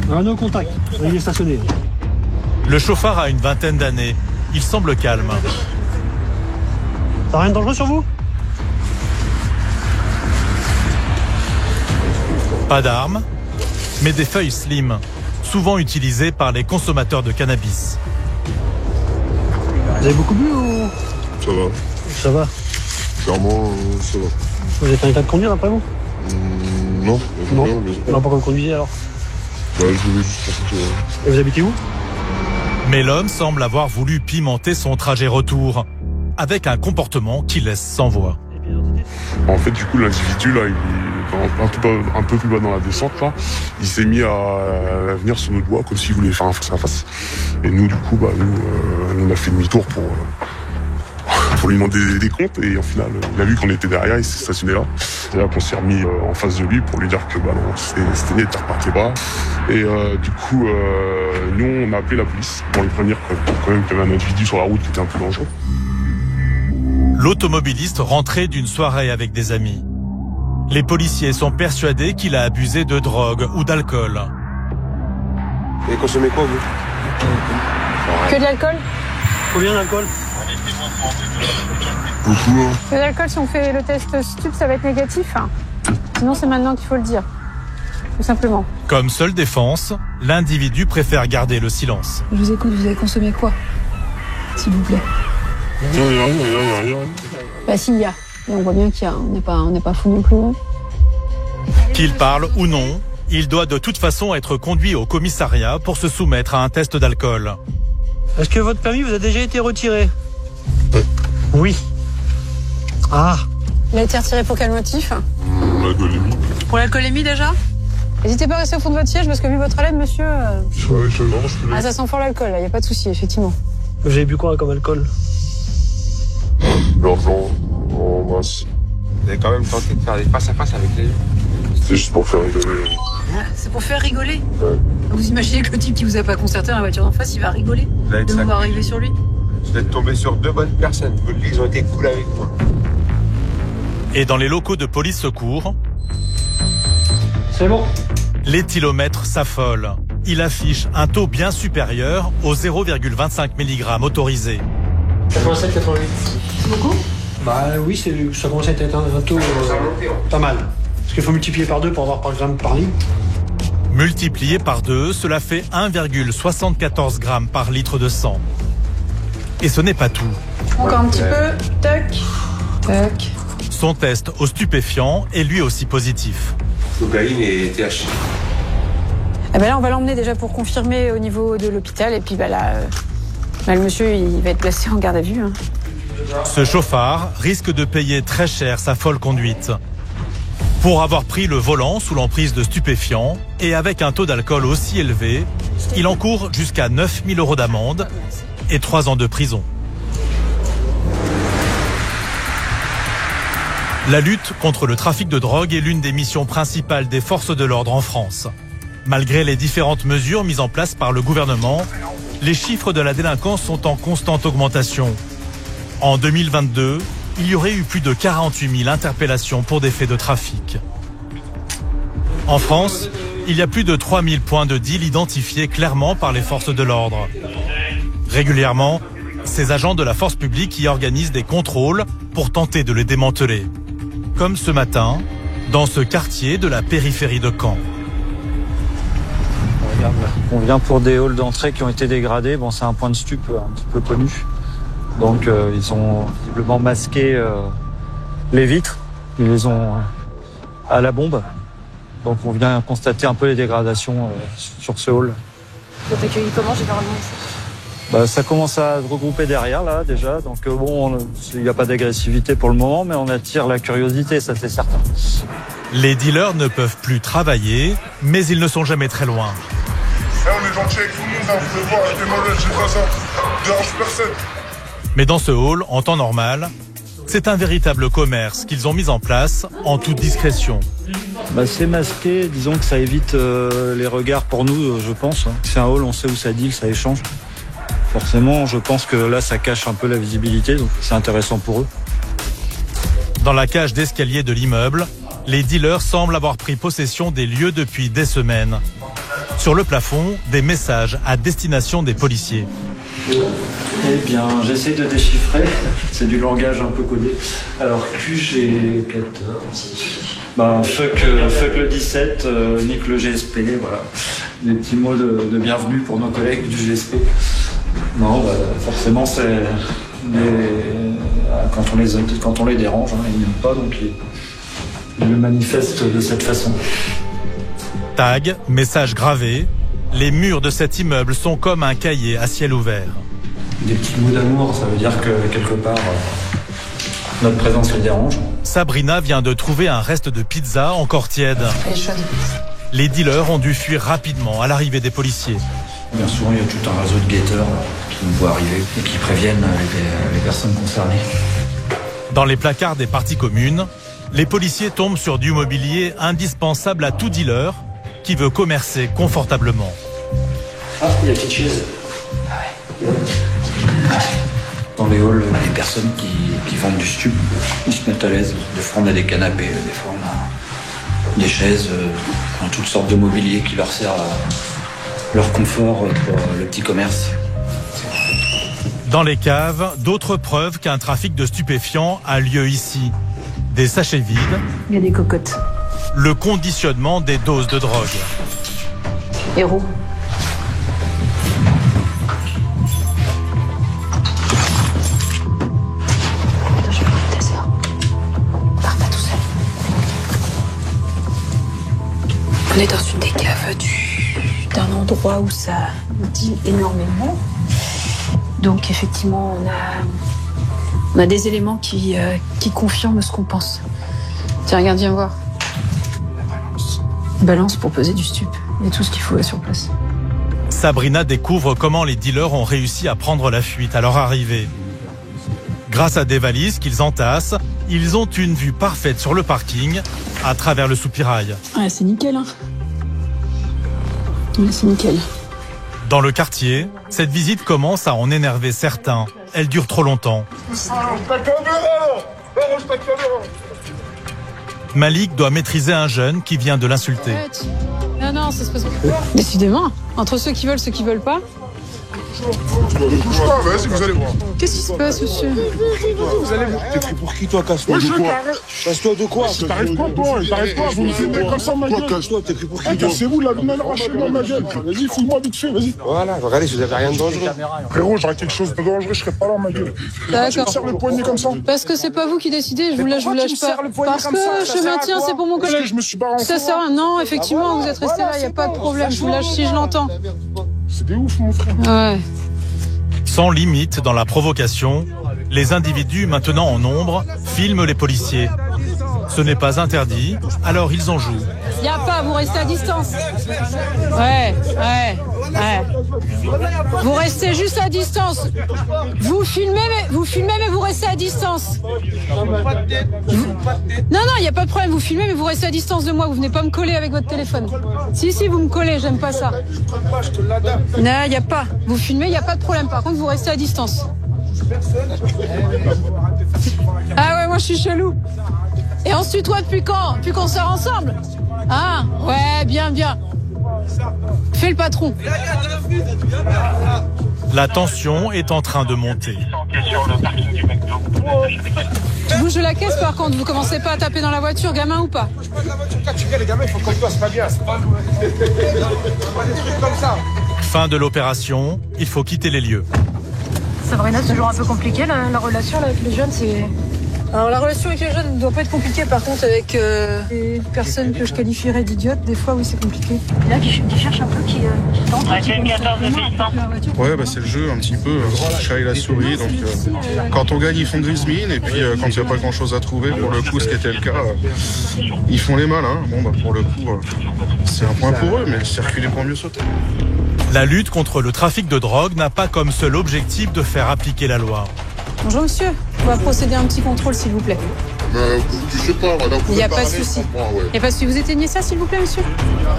No contact, il est stationné. Le chauffard a une vingtaine d'années. Il semble calme. T'as rien de dangereux sur vous? Pas d'armes, mais des feuilles slim, souvent utilisées par les consommateurs de cannabis. Vous avez beaucoup bu ou... Ça va. Ça va. Clairement, ça va. Vous êtes en état de conduire après vous? Non. Non. Pourquoi vous conduisez alors? Bah, je voulais juste raconter. Et vous habitez où? Mais l'homme semble avoir voulu pimenter son trajet retour, avec un comportement qui laisse sans voix. En fait, du coup, l'individu, là, un peu plus bas dans la descente, là, il s'est mis à venir sur notre voie comme s'il voulait faire un face à face. Et nous, du coup, on a fait demi-tour pour lui demander des comptes. Et au final, il a vu qu'on était derrière, il s'est stationné là. C'est là qu'on s'est remis en face de lui pour lui dire que non, c'était net, repartez pas. Et du coup, nous, on a appelé la police pour lui prévenir quand même qu'il y avait un individu sur la route qui était un peu dangereux. L'automobiliste rentrait d'une soirée avec des amis. Les policiers sont persuadés qu'il a abusé de drogue ou d'alcool. Et consommez quoi, vous? Que de l'alcool? Combien d'alcool? Beaucoup, hein. Que de l'alcool, si on fait le test stup, ça va être négatif. Sinon, c'est maintenant qu'il faut le dire. Tout simplement. Comme seule défense, l'individu préfère garder le silence. Je vous écoute, vous avez consommé quoi? S'il vous plaît. Rien. Bah s'il y a. Et on voit bien qu'il y a. On n'est pas fou non plus. Qu'il parle ou non, il doit de toute façon être conduit au commissariat pour se soumettre à un test d'alcool. Est-ce que votre permis vous a déjà été retiré? Oui. Ah. Il a été retiré pour quel motif? L'alcoolémie. Pour l'alcoolémie déjà? N'hésitez pas à rester au fond de votre siège parce que vu votre haleine, monsieur... Ah, ça sent fort l'alcool, là, il n'y a pas de souci, effectivement. Vous avez bu quoi comme alcool? L'argent en masse. Vous avez quand même tenté de faire des face-à-face avec les gens. C'était juste pour faire rigoler. Ah, c'est pour faire rigoler? Ouais. Vous imaginez que le type qui vous a pas concerté dans la voiture d'en face, il va rigoler de vous voir arriver sur lui? Vous êtes tombé sur 2 bonnes personnes. Ils ont été cool avec moi. Et dans les locaux de police secours, c'est bon. L'éthylomètre s'affole. Il affiche un taux bien supérieur au 0,25 mg autorisé. 87, 88. C'est beaucoup? Bah oui, ça commence à être un taux pas mal. Parce qu'il faut multiplier par 2 pour avoir par gramme par litre. Multiplié par 2, cela fait 1,74 g par litre de sang. Et ce n'est pas tout. Encore un petit peu. Tac. Tac. Son test aux stupéfiants est lui aussi positif. Cocaïne et THC. Eh ben là, on va l'emmener déjà pour confirmer au niveau de l'hôpital. Et puis là, le monsieur, il va être placé en garde à vue. Ce chauffard risque de payer très cher sa folle conduite. Pour avoir pris le volant sous l'emprise de stupéfiants et avec un taux d'alcool aussi élevé, il encourt jusqu'à 9 000 € d'amende et 3 ans de prison. La lutte contre le trafic de drogue est l'une des missions principales des forces de l'ordre en France. Malgré les différentes mesures mises en place par le gouvernement, les chiffres de la délinquance sont en constante augmentation. En 2022, il y aurait eu plus de 48 000 interpellations pour des faits de trafic. En France, il y a plus de 3 000 points de deal identifiés clairement par les forces de l'ordre. Régulièrement, ces agents de la force publique y organisent des contrôles pour tenter de les démanteler. Comme ce matin, dans ce quartier de la périphérie de Caen. On vient pour des halls d'entrée qui ont été dégradés. Bon, c'est un point de stup un petit peu connu. Donc ils ont visiblement masqué les vitres. Ils les ont à la bombe. Donc on vient constater un peu les dégradations sur ce hall. Vous êtes accueilli comment généralement ici? Ça commence à se regrouper derrière là déjà, donc bon, il n'y a pas d'agressivité pour le moment, mais on attire la curiosité, ça c'est certain. Les dealers ne peuvent plus travailler, mais ils ne sont jamais très loin. On est gentil avec tout le monde, vous pouvez voir, avec les modèles, j'ai pas ça. Dérange personne. Mais dans ce hall, en temps normal, c'est un véritable commerce qu'ils ont mis en place en toute discrétion. C'est masqué, disons que ça évite les regards pour nous, je pense. C'est un hall, on sait où ça deal, ça échange. Forcément, je pense que là, ça cache un peu la visibilité, donc c'est intéressant pour eux. Dans la cage d'escalier de l'immeuble, les dealers semblent avoir pris possession des lieux depuis des semaines. Sur le plafond, des messages à destination des policiers. Eh bien, j'essaie de déchiffrer. C'est du langage un peu codé. Alors, QG14. Fuck le 17, nique le GSP, voilà. Des petits mots de bienvenue pour nos collègues du GSP. Non, forcément, c'est quand on les dérange, ils n'aiment pas, donc ils le manifestent de cette façon. Tag, message gravé, les murs de cet immeuble sont comme un cahier à ciel ouvert. Des petits mots d'amour, ça veut dire que quelque part, notre présence les dérange. Sabrina vient de trouver un reste de pizza encore tiède. Les dealers ont dû fuir rapidement à l'arrivée des policiers. Bien souvent, il y a tout un réseau de guetteurs qui nous voient arriver et qui préviennent les personnes concernées. Dans les placards des parties communes, les policiers tombent sur du mobilier indispensable à tout dealer qui veut commercer confortablement. Ah, il y a une petite chaise. Dans les halls, les personnes qui vendent du stup, ils se mettent à l'aise. Des fois, on a des canapés, des fois, on a des chaises, toutes sortes de mobilier qui leur sert à leur confort pour le petit commerce. Dans les caves, d'autres preuves qu'un trafic de stupéfiants a lieu ici. Des sachets vides. Il y a des cocottes. Le conditionnement des doses de drogue. Héros. On est dans une des caves d'un endroit où ça dit énormément. Donc effectivement, on a des éléments qui confirment ce qu'on pense. Tiens, regarde, viens voir. Balance pour peser du stup. Il y a tout ce qu'il faut sur place. Sabrina découvre comment les dealers ont réussi à prendre la fuite à leur arrivée. Grâce à des valises qu'ils entassent, ils ont une vue parfaite sur le parking à travers le soupirail. Ouais, c'est nickel, hein. Ouais, c'est nickel. Dans le quartier, cette visite commence à en énerver certains. Elle dure trop longtemps. Malik doit maîtriser un jeune qui vient de l'insulter. Non, ça se passe pas. Décidément, entre ceux qui veulent pas. Ne touche pas, vas-y, vous allez voir. Qu'est-ce qui se passe, monsieur? Vous allez voir. T'es pris pour qui, toi? Casse-toi de quoi? Casse-toi de quoi? Il t'arrive pas, toi? Il t'arrive pas? Vous me faites comme ça, ma gueule. Casse-toi, t'es pris pour qui? Cassez-vous, la lumière arrachée dans ma gueule. Vas-y, fouille-moi vite fait, vas-y. Voilà, regardez, si vous avez rien de dangereux. Frérot, j'aurais quelque chose de dangereux, je serais pas là, ma gueule. Tu me serres le poignet comme ça? Parce que c'est pas vous qui décidez, je vous lâche pas. Parce que je maintiens, c'est pour mon collègue. Je me suis barré en Ça sert à rien. Non, effectivement, vous êtes resté là, y a pas de problème. Je vous lâche si je l'entends. C'est des ouf, mon frère. Ouais. Sans limite dans la provocation, les individus maintenant en nombre filment les policiers. Ce n'est pas interdit, alors ils en jouent. Y a pas, vous restez à distance. Ouais. Vous restez juste à distance. Vous filmez, mais vous restez à distance. Non, y a pas de problème, vous filmez, mais vous restez à distance de moi. Vous venez pas me coller avec votre téléphone. Si, vous me collez, j'aime pas ça. Non, y a pas. Vous filmez, y a pas de problème. Par contre, vous restez à distance. Ah ouais, moi je suis chelou. Et on se tutoie depuis quand? Depuis qu'on sort ensemble? Ah, ouais, bien. Fais le patron. La tension est en train de monter. Tu bouges de la caisse par contre, vous commencez pas à taper dans la voiture, gamin ou pas? Les gamins, il faut qu'on se passe bien. C'est pas des trucs comme ça. Fin de l'opération, il faut quitter les lieux. Sabrina, c'est toujours un peu compliqué la relation là, avec les jeunes, Alors la relation avec les jeunes ne doit pas être compliquée, par contre avec les personnes que je qualifierais d'idiotes, des fois oui c'est compliqué. Là qui cherche un peu, qui tente. Ouais, bah c'est le jeu un petit peu, chat et la souris. Donc quand on gagne, ils font grise mine, et puis quand il n'y a pas grand chose à trouver, pour le coup, ce qui était le cas, ils font les malins. Bon, bah pour le coup, c'est un point pour eux, mais circuler pour mieux sauter. La lutte contre le trafic de drogue n'a pas comme seul objectif de faire appliquer la loi. Bonjour monsieur, on va procéder à un petit contrôle s'il vous plaît. Je sais pas, madame. Il n'y a pas de souci. Il n'y a pas de souci. Vous éteignez ça s'il vous plaît monsieur?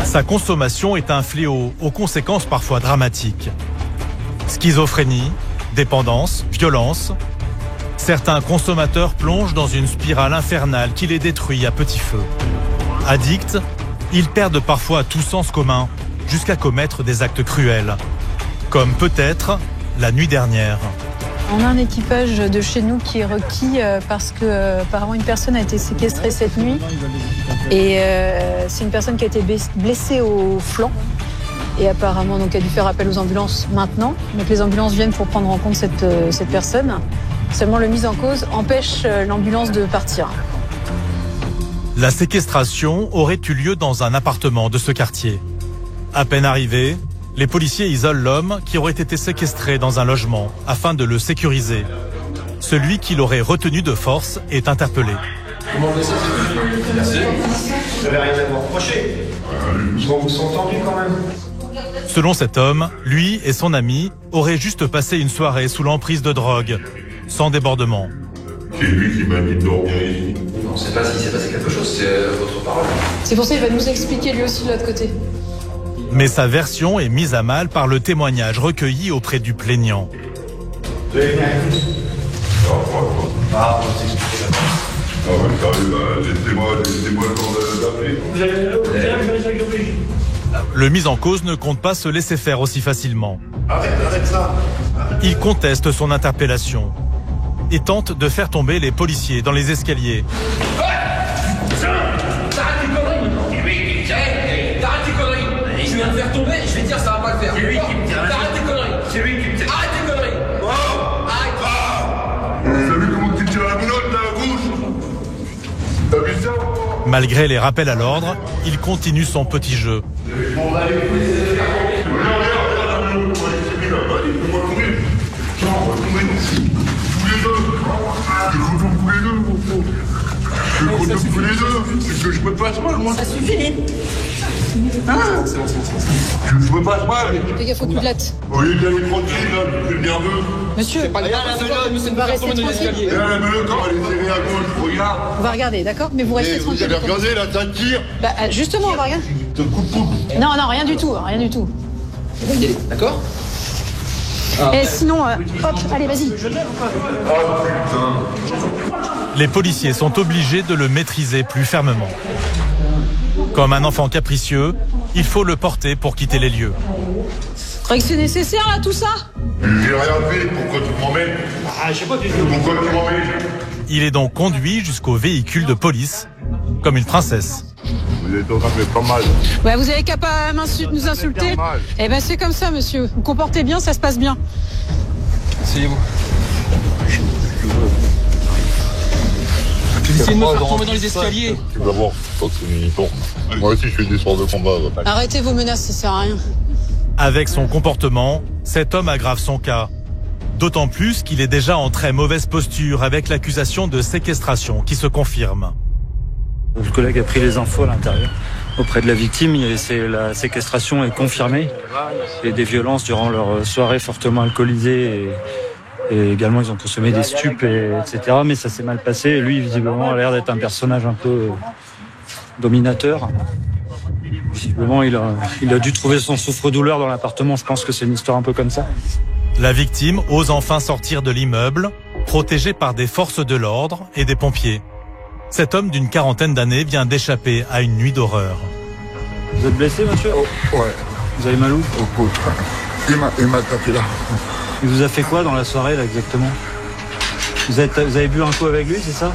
Sa consommation est un fléau aux conséquences parfois dramatiques. Schizophrénie, dépendance, violence. Certains consommateurs plongent dans une spirale infernale qui les détruit à petit feu. Addicts, ils perdent parfois tout sens commun jusqu'à commettre des actes cruels. Comme peut-être la nuit dernière. On a un équipage de chez nous qui est requis parce que apparemment une personne a été séquestrée cette nuit et c'est une personne qui a été blessée au flanc et apparemment donc a dû faire appel aux ambulances maintenant. Donc les ambulances viennent pour prendre en compte cette personne. Seulement le mis en cause empêche l'ambulance de partir. La séquestration aurait eu lieu dans un appartement de ce quartier. À peine arrivé, les policiers isolent l'homme qui aurait été séquestré dans un logement afin de le sécuriser. Celui qui l'aurait retenu de force est interpellé. Comment vous n'avez rien à vous reprocher. Ils vont vous s'entendre quand même. Selon cet homme, lui et son ami auraient juste passé une soirée sous l'emprise de drogue, sans débordement. C'est lui qui m'a mis de dormir ici. On ne sait pas s'il s'est passé quelque chose, c'est votre parole. C'est pour ça qu'il va nous expliquer lui aussi de l'autre côté. Mais sa version est mise à mal par le témoignage recueilli auprès du plaignant. Ah, ouais, laissez-moi le temps d'appeler. Le mis en cause ne compte pas se laisser faire aussi facilement. Arrête ça. Il conteste son interpellation et tente de faire tomber les policiers dans les escaliers. Je viens de faire tomber, je vais dire ça va pas le faire. C'est lui qui me tire. Arrête tes conneries. C'est lui qui me tire. Arrête tes conneries. Arrête. Vous avez vu comment tu tires la menotte là à gauche? T'as vu ça? Malgré les rappels à l'ordre, il continue son petit jeu. Bon, allez, regarde la menotte, c'est bien là, allez, fais-moi courir. Tiens, on va courir. Tous les deux. Je contourne tous les deux, mon frère. Je contourne tous les deux. C'est que je me passe mal, moi. Ça suffit. Je me passe mal. Fais gaffe aux poudlettes. Vous voyez bien les tranquilles, là, vous êtes nerveux. Monsieur, on va rester tranquille. La menotte, elle est serrée à gauche, regarde. On va regarder, d'accord? Mais vous restez tranquille. Vous avez regardé, là, ça tire. Bah, justement, on va regarder. Te coupe. Non, rien du tout, rien du tout. D'accord? Et sinon, hop, allez, vas-y. Les policiers sont obligés de le maîtriser plus fermement. Comme un enfant capricieux, il faut le porter pour quitter les lieux. Tu crois que c'est nécessaire, là, tout ça? J'ai rien fait, pourquoi tu m'emmènes? Je sais pas du tout. Pourquoi tu m'emmènes? Il est donc conduit jusqu'au véhicule de police, comme une princesse. Vous êtes en train de faire pas mal. Ouais, vous avez qu'à pas nous insulter. Eh ben, c'est comme ça, monsieur. Vous comportez bien, ça se passe bien. Asseyez-vous. Essayez de me faire tomber dans les escaliers. Tu vas voir, c'est une uniforme. Moi aussi, je fais des sports de combat. Arrêtez vos menaces, ça sert à rien. Avec son comportement, cet homme aggrave son cas. D'autant plus qu'il est déjà en très mauvaise posture avec l'accusation de séquestration qui se confirme. Le collègue a pris les infos à l'intérieur auprès de la victime et la séquestration est confirmée. Et des violences durant leur soirée fortement alcoolisée et également ils ont consommé des stupes, etc. Mais ça s'est mal passé. Et lui, visiblement, a l'air d'être un personnage un peu dominateur. Visiblement, il a dû trouver son souffre-douleur dans l'appartement. Je pense que c'est une histoire un peu comme ça. La victime ose enfin sortir de l'immeuble, protégé par des forces de l'ordre et des pompiers. Cet homme d'une quarantaine d'années vient d'échapper à une nuit d'horreur. Vous êtes blessé, monsieur? Ouais. Vous avez mal où? Au coude. Il m'a tapé là. Il vous a fait quoi dans la soirée, là, exactement? Vous avez bu un coup avec lui, c'est ça?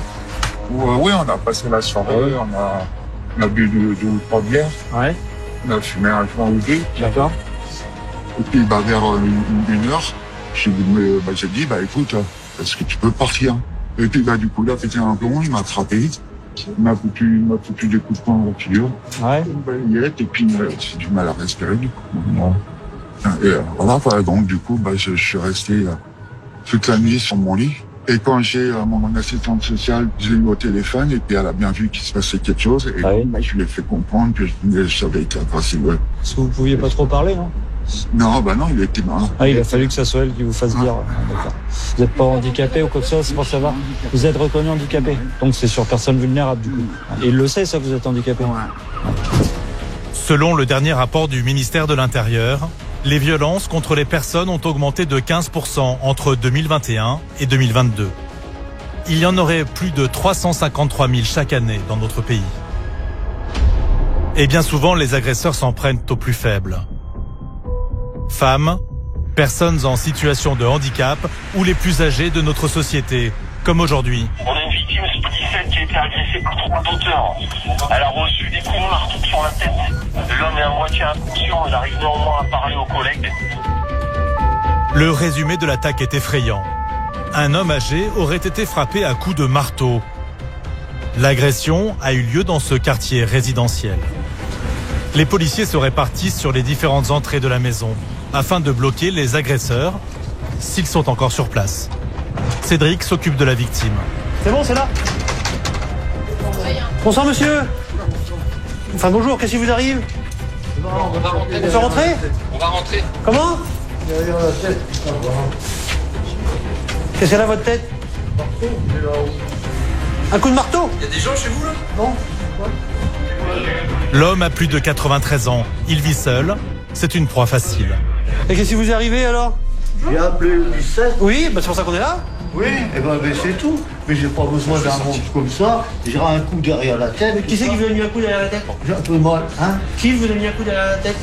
Oui, on a passé la soirée, on a bu 2 ou 3 bières. Ouais. On a fumé un joint ou deux. D'accord. Et puis, vers 1 heure, j'ai dit, écoute, est-ce que tu peux partir? Et puis du coup, il a pété un plomb, il m'a attrapé. Il m'a foutu des coups de poing en figure. Ouais. Une balayette, et puis j'ai du mal à respirer du coup. Et voilà, donc du coup, je suis resté toute la nuit sur mon lit. Et quand j'ai mon assistante sociale, j'ai eu au téléphone, et puis elle a bien vu qu'il se passait quelque chose, et je lui ai fait comprendre que je savais être impossible. Parce que vous pouviez pas trop parler, non? Non, non, il était mort. Ah, il a fallu que ça soit elle qui vous fasse dire. D'accord. Vous n'êtes pas handicapé ou quoi que ce soit, c'est pour savoir. Vous êtes reconnu handicapé. Donc c'est sur personne vulnérable du coup. Et il le sait, ça, que vous êtes handicapé. Selon le dernier rapport du ministère de l'Intérieur, les violences contre les personnes ont augmenté de 15% entre 2021 et 2022. Il y en aurait plus de 353 000 chaque année dans notre pays. Et bien souvent, les agresseurs s'en prennent aux plus faibles. Femmes, personnes en situation de handicap ou les plus âgés de notre société, comme aujourd'hui. On a une victime splicette qui a été agressée par 3 d'auteurs. Elle a reçu des coups de marteau sur la tête. L'homme est à moitié inconscient, il arrive néanmoins à parler aux collègues. Le résumé de l'attaque est effrayant. Un homme âgé aurait été frappé à coups de marteau. L'agression a eu lieu dans ce quartier résidentiel. Les policiers se répartissent sur les différentes entrées de la maison afin de bloquer les agresseurs s'ils sont encore sur place. Cédric s'occupe de la victime. C'est bon, c'est là? Bonsoir monsieur. Enfin bonjour, qu'est-ce qui vous arrive? On va rentrer. On peut rentrer? On va rentrer. Comment? Qu'est-ce qu'elle a votre tête? Un coup de marteau? Il y a des gens chez vous là? Non. L'homme a plus de 93 ans. Il vit seul. C'est une proie facile. Et qu'est-ce qui vous est arrivé alors? J'ai appelé le 17. Oui, c'est pour ça qu'on est là. Oui, et c'est tout. Mais j'ai pas besoin d'un monstre comme ça. J'ai un coup derrière la tête. Mais qui c'est qui vous a mis un coup derrière la tête? J'ai un peu mal, hein? Qui vous a mis un coup derrière la tête?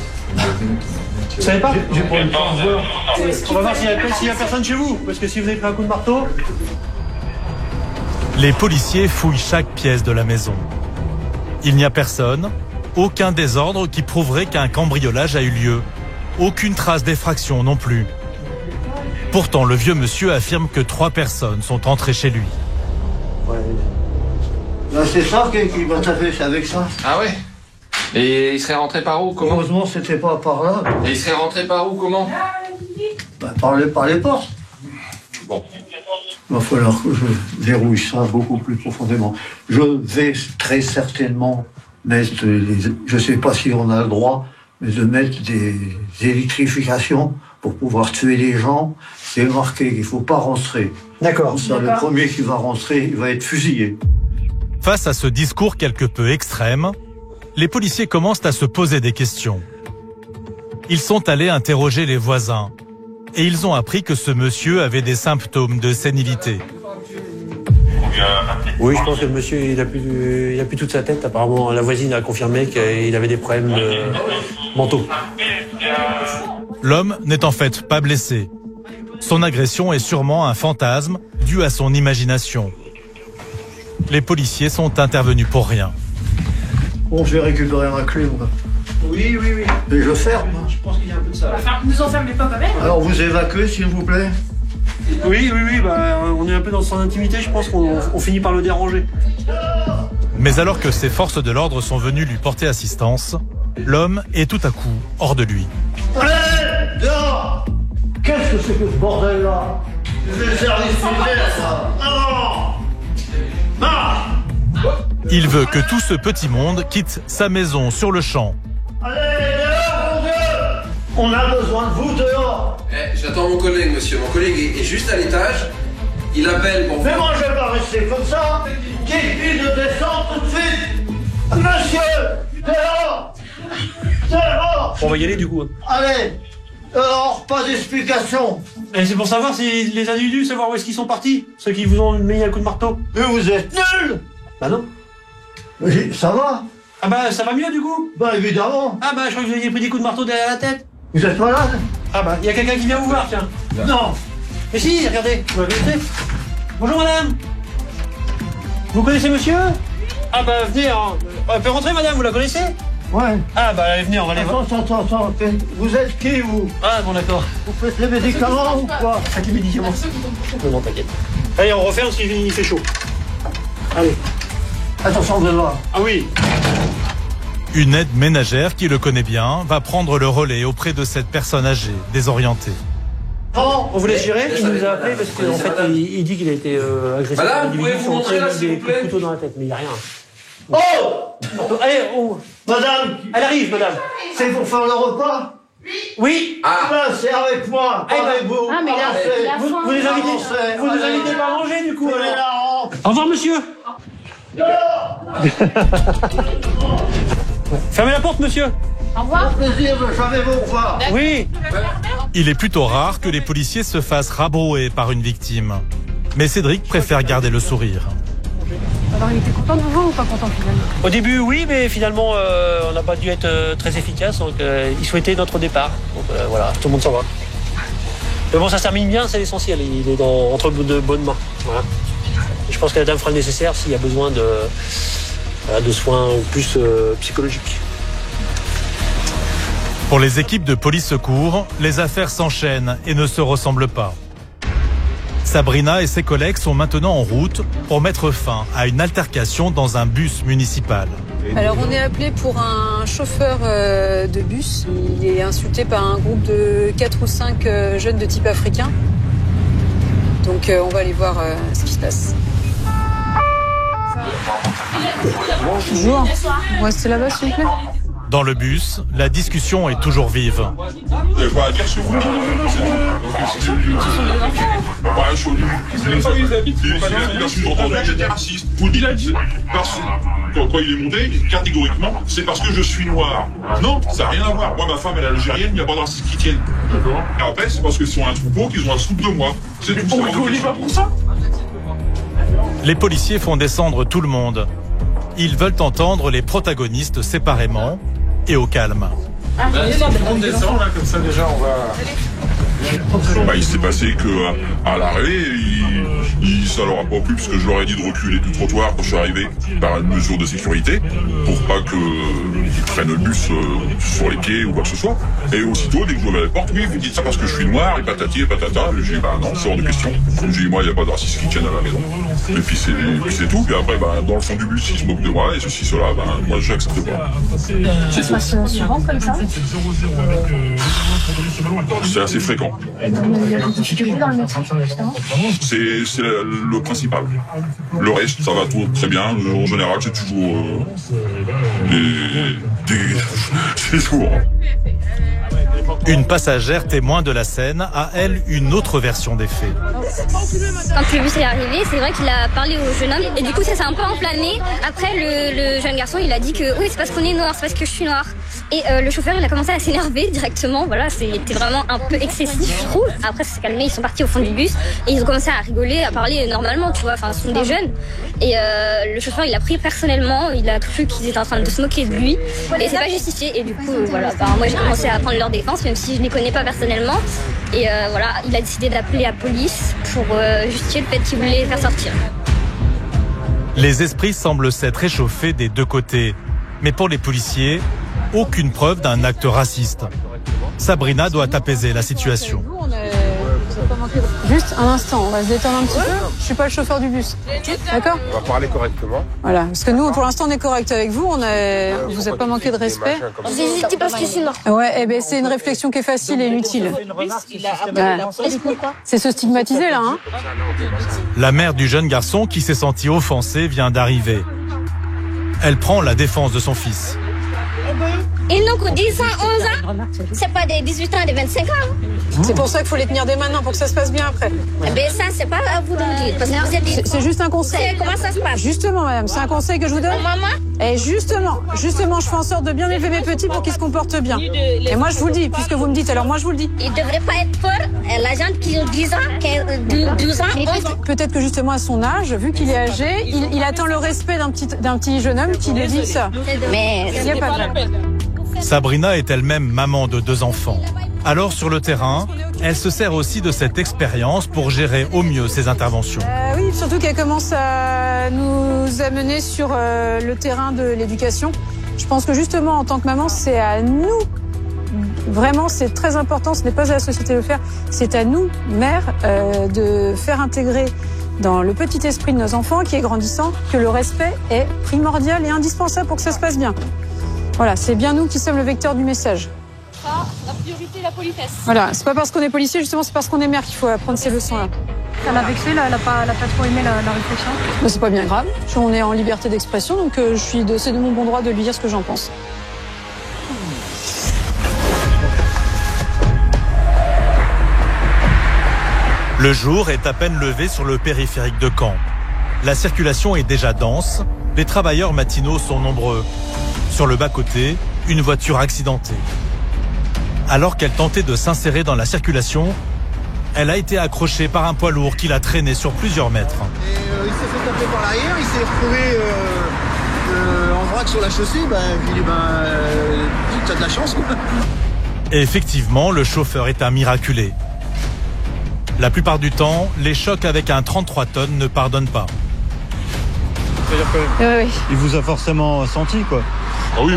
Vous savez pas? J'ai pas eu le temps de voir. On va voir s'il y a personne chez vous. Parce que si vous avez pris un coup de marteau... Les policiers fouillent chaque pièce de la maison. Il n'y a personne, aucun désordre qui prouverait qu'un cambriolage a eu lieu. Aucune trace d'effraction non plus. Pourtant, le vieux monsieur affirme que 3 personnes sont entrées chez lui. Ouais. Ben, c'est ça qui m'a tapé avec ça. Ah ouais? Et il serait rentré par où? Comment? Heureusement, c'était pas par là. Et il serait rentré par où? Comment? Ben, par les portes. Bon. Il va falloir que je verrouille ça beaucoup plus profondément. Je vais très certainement mettre, je ne sais pas si on a le droit, mais de mettre des électrifications pour pouvoir tuer les gens. C'est marqué qu'il ne faut pas rentrer. D'accord. Ça, le premier qui va rentrer, il va être fusillé. Face à ce discours quelque peu extrême, les policiers commencent à se poser des questions. Ils sont allés interroger les voisins et ils ont appris que ce monsieur avait des symptômes de sénilité. Oui, je pense que le monsieur, il a plus toute sa tête. Apparemment, la voisine a confirmé qu'il avait des problèmes mentaux. L'homme n'est en fait pas blessé. Son agression est sûrement un fantasme dû à son imagination. Les policiers sont intervenus pour rien. Bon, je vais récupérer ma clé, moi. Oui. Et je ferme. Je pense qu'il y a un peu de ça. Nous enfermez pas quand même. Alors, vous évacuez, s'il vous plaît. Oui, on est un peu dans son intimité, je pense qu'on finit par le déranger. Mais alors que ses forces de l'ordre sont venues lui porter assistance, l'homme est tout à coup hors de lui. Allez, dehors! Qu'est-ce que c'est que ce bordel-là? C'est le service militaire, ça! Non! Il veut que tout ce petit monde quitte sa maison sur le champ. Allez, dehors, mon Dieu! On a besoin de vous dehors! J'attends mon collègue, monsieur. Mon collègue est juste à l'étage. Il appelle pour... Mais moi, je vais pas rester comme ça! Dites-lui de descendre tout de suite! Monsieur! Dehors! Dehors! On va y aller du coup. Allez! Alors, pas d'explication! Et c'est pour savoir si les individus, savoir où est-ce qu'ils sont partis, ceux qui vous ont mis un coup de marteau. Mais vous êtes nuls! Bah non. Ça va? Ah bah ça va mieux du coup? Bah évidemment! Ah bah je crois que vous aviez pris des coups de marteau derrière la tête. Vous êtes malade? Ah bah il y a quelqu'un qui vient vous voir, tiens. Non! Mais si, regardez, vous m'avez fait. Bonjour madame. Vous connaissez monsieur? Ah bah venez, on peut rentrer madame, vous la connaissez? Ouais. Ah bah allez, venez, on va les voir. Attends. Vous êtes qui, vous? Ah bon, d'accord. Vous faites les médicaments ou quoi? Faites les médicaments. Non, t'inquiète. Allez, on referme parce qu'il fait chaud. Allez. Attention, vous allez voir. Ah oui. Une aide ménagère qui le connaît bien va prendre le relais auprès de cette personne âgée, désorientée. On vous laisse gérer. Il nous a appelé parce qu'en fait, il dit qu'il a été agressé par un individu qui ont tiré des coups de couteau dans la tête, mais il n'y a rien. Oh! Allez, oh! Madame! Elle arrive, madame! C'est pour faire le repas? Oui! Ah! Ben, c'est avec moi! Avec vous! Ah, mais là, vous nous invitez pas à manger, du coup, alors! Au revoir, monsieur! Fermez la porte, monsieur! Au revoir! Plaisir, j'avais vous revoir! Oui! Il est plutôt rare que les policiers se fassent rabrouer par une victime. Mais Cédric préfère garder le sourire. Alors, il était content de vous voir ou pas content finalement? Au début, oui, mais finalement, on n'a pas dû être très efficace, donc il souhaitait notre départ. Donc voilà, tout le monde s'en va. Mais bon, ça se termine bien, c'est l'essentiel. Il est entre de bonnes mains. Voilà. Et je pense que la dame fera le nécessaire s'il y a besoin de soins plus psychologiques. Pour les équipes de police secours, les affaires s'enchaînent et ne se ressemblent pas. Sabrina et ses collègues sont maintenant en route pour mettre fin à une altercation dans un bus municipal. Alors on est appelé pour un chauffeur de bus. Il est insulté par un groupe de 4 ou 5 jeunes de type africain. Donc on va aller voir ce qui se passe. Bonjour. Vous restez là-bas s'il vous plaît. Dans le bus, la discussion est toujours vive. Quand il est monté, catégoriquement, c'est parce que je suis noir. Non, ça n'a rien à voir. Moi, ma femme, elle est algérienne, il n'y a pas de racisme qui tienne. Et après, c'est parce qu'ils sont un troupeau qu'ils ont un soupe de moi. C'est tout. Pour ça. Les policiers font descendre tout le monde. Ils veulent entendre les protagonistes séparément et au calme. On descend là, comme ça déjà on va... Il s'est passé qu'à l'arrêt, ça leur a pas plu parce que je leur ai dit de reculer du trottoir quand je suis arrivé par une mesure de sécurité pour pas qu'ils prennent le bus sur les pieds ou quoi que ce soit. Et aussitôt, dès que je vois la porte, oui, vous dites ça parce que je suis noir et patati et patata. J'ai dit non, c'est hors de question. J'ai dit moi, il n'y a pas de racisme qui tienne à la maison. Et puis c'est tout. Puis après, dans le fond du bus, ils se moquent de moi et ceci, cela, moi, j'accepte pas. Ça se passe souvent comme ça? C'est assez fréquent. Il y a des difficultés dans le métier, justement. C'est le principal. Le reste, ça va tout très bien. En général, c'est toujours c'est sourd. Une passagère témoin de la scène a, elle, une autre version des faits. Quand le bus est arrivé, c'est vrai qu'il a parlé au jeune homme et du coup ça s'est un peu enflammé. Après le jeune garçon il a dit que oui c'est parce qu'on est noir, c'est parce que je suis noir. Et le chauffeur il a commencé à s'énerver directement, voilà, c'était vraiment un peu excessif je trouve. Après ça s'est calmé, ils sont partis au fond du bus et ils ont commencé à rigoler, à parler normalement tu vois, enfin ce sont des jeunes. Et le chauffeur il a pris personnellement, il a cru qu'ils étaient en train de se moquer de lui et c'est pas justifié. Et du coup voilà, moi j'ai commencé à prendre leur défense même si je les connais pas personnellement. Et voilà, il a décidé d'appeler la police pour justifier le fait qu'il voulait les faire sortir. Les esprits semblent s'être réchauffés des deux côtés. Mais pour les policiers, aucune preuve d'un acte raciste. Sabrina doit apaiser la situation. Juste un instant, on va se détendre un petit peu. Je suis pas le chauffeur du bus. D'accord? On va parler correctement. Voilà, parce que nous, pour l'instant, on est correct avec vous. Vous n'avez pas manqué de respect. J'ai dit parce que je suis noir. Ouais, c'est une réflexion qui est facile et inutile. C'est se stigmatiser là, hein. La mère du jeune garçon qui s'est senti offensé vient d'arriver. Elle prend la défense de son fils. Ils n'ont que 10 ans, 11 ans. C'est pas des 18 ans et des 25 ans. C'est pour ça qu'il faut les tenir dès maintenant, pour que ça se passe bien après. Mais ça, c'est pas à vous de me dire. Parce que vous êtes... C'est juste un conseil. Comment ça se passe? Justement, madame, c'est un conseil que je vous donne. Maman? Et justement, je fais en sorte de bien élever mes petits pour qu'ils se comportent bien. Et moi, je vous le dis, puisque vous me dites, alors moi, je vous le dis. Il devrait pas être peur. La gente qui a 10 ans, 12 ans, 11 ans. Peut-être que justement, à son âge, vu qu'il est âgé, il attend le respect d'un petit jeune homme qui lui dit ça. Mais il n'y a pas de mal. Sabrina est elle-même maman de 2 enfants. Alors sur le terrain, elle se sert aussi de cette expérience pour gérer au mieux ses interventions. Oui, surtout qu'elle commence à nous amener sur le terrain de l'éducation. Je pense que justement, en tant que maman, c'est à nous. Vraiment, c'est très important. Ce n'est pas à la société de le faire. C'est à nous, mères, de faire intégrer dans le petit esprit de nos enfants, qui est grandissant, que le respect est primordial et indispensable pour que ça se passe bien. Voilà, c'est bien nous qui sommes le vecteur du message. La priorité, la politesse. Voilà, c'est pas parce qu'on est policier, justement, c'est parce qu'on est mère qu'il faut apprendre ces leçons-là. Ça l'a vexé, là, elle a pas trop aimé la réflexion. Mais c'est pas bien grave. On est en liberté d'expression, donc c'est de mon bon droit de lui dire ce que j'en pense. Le jour est à peine levé sur le périphérique de Caen. La circulation est déjà dense, les travailleurs matinaux sont nombreux. Sur le bas-côté, une voiture accidentée. Alors qu'elle tentait de s'insérer dans la circulation, elle a été accrochée par un poids lourd qui l'a traînée sur plusieurs mètres. Il s'est fait taper par l'arrière, il s'est retrouvé en vrac sur la chaussée. Il dit t'as de la chance quoi. Et effectivement, le chauffeur est un miraculé. La plupart du temps, les chocs avec un 33 tonnes ne pardonnent pas. Oui. Il vous a forcément senti, quoi. Ah oui,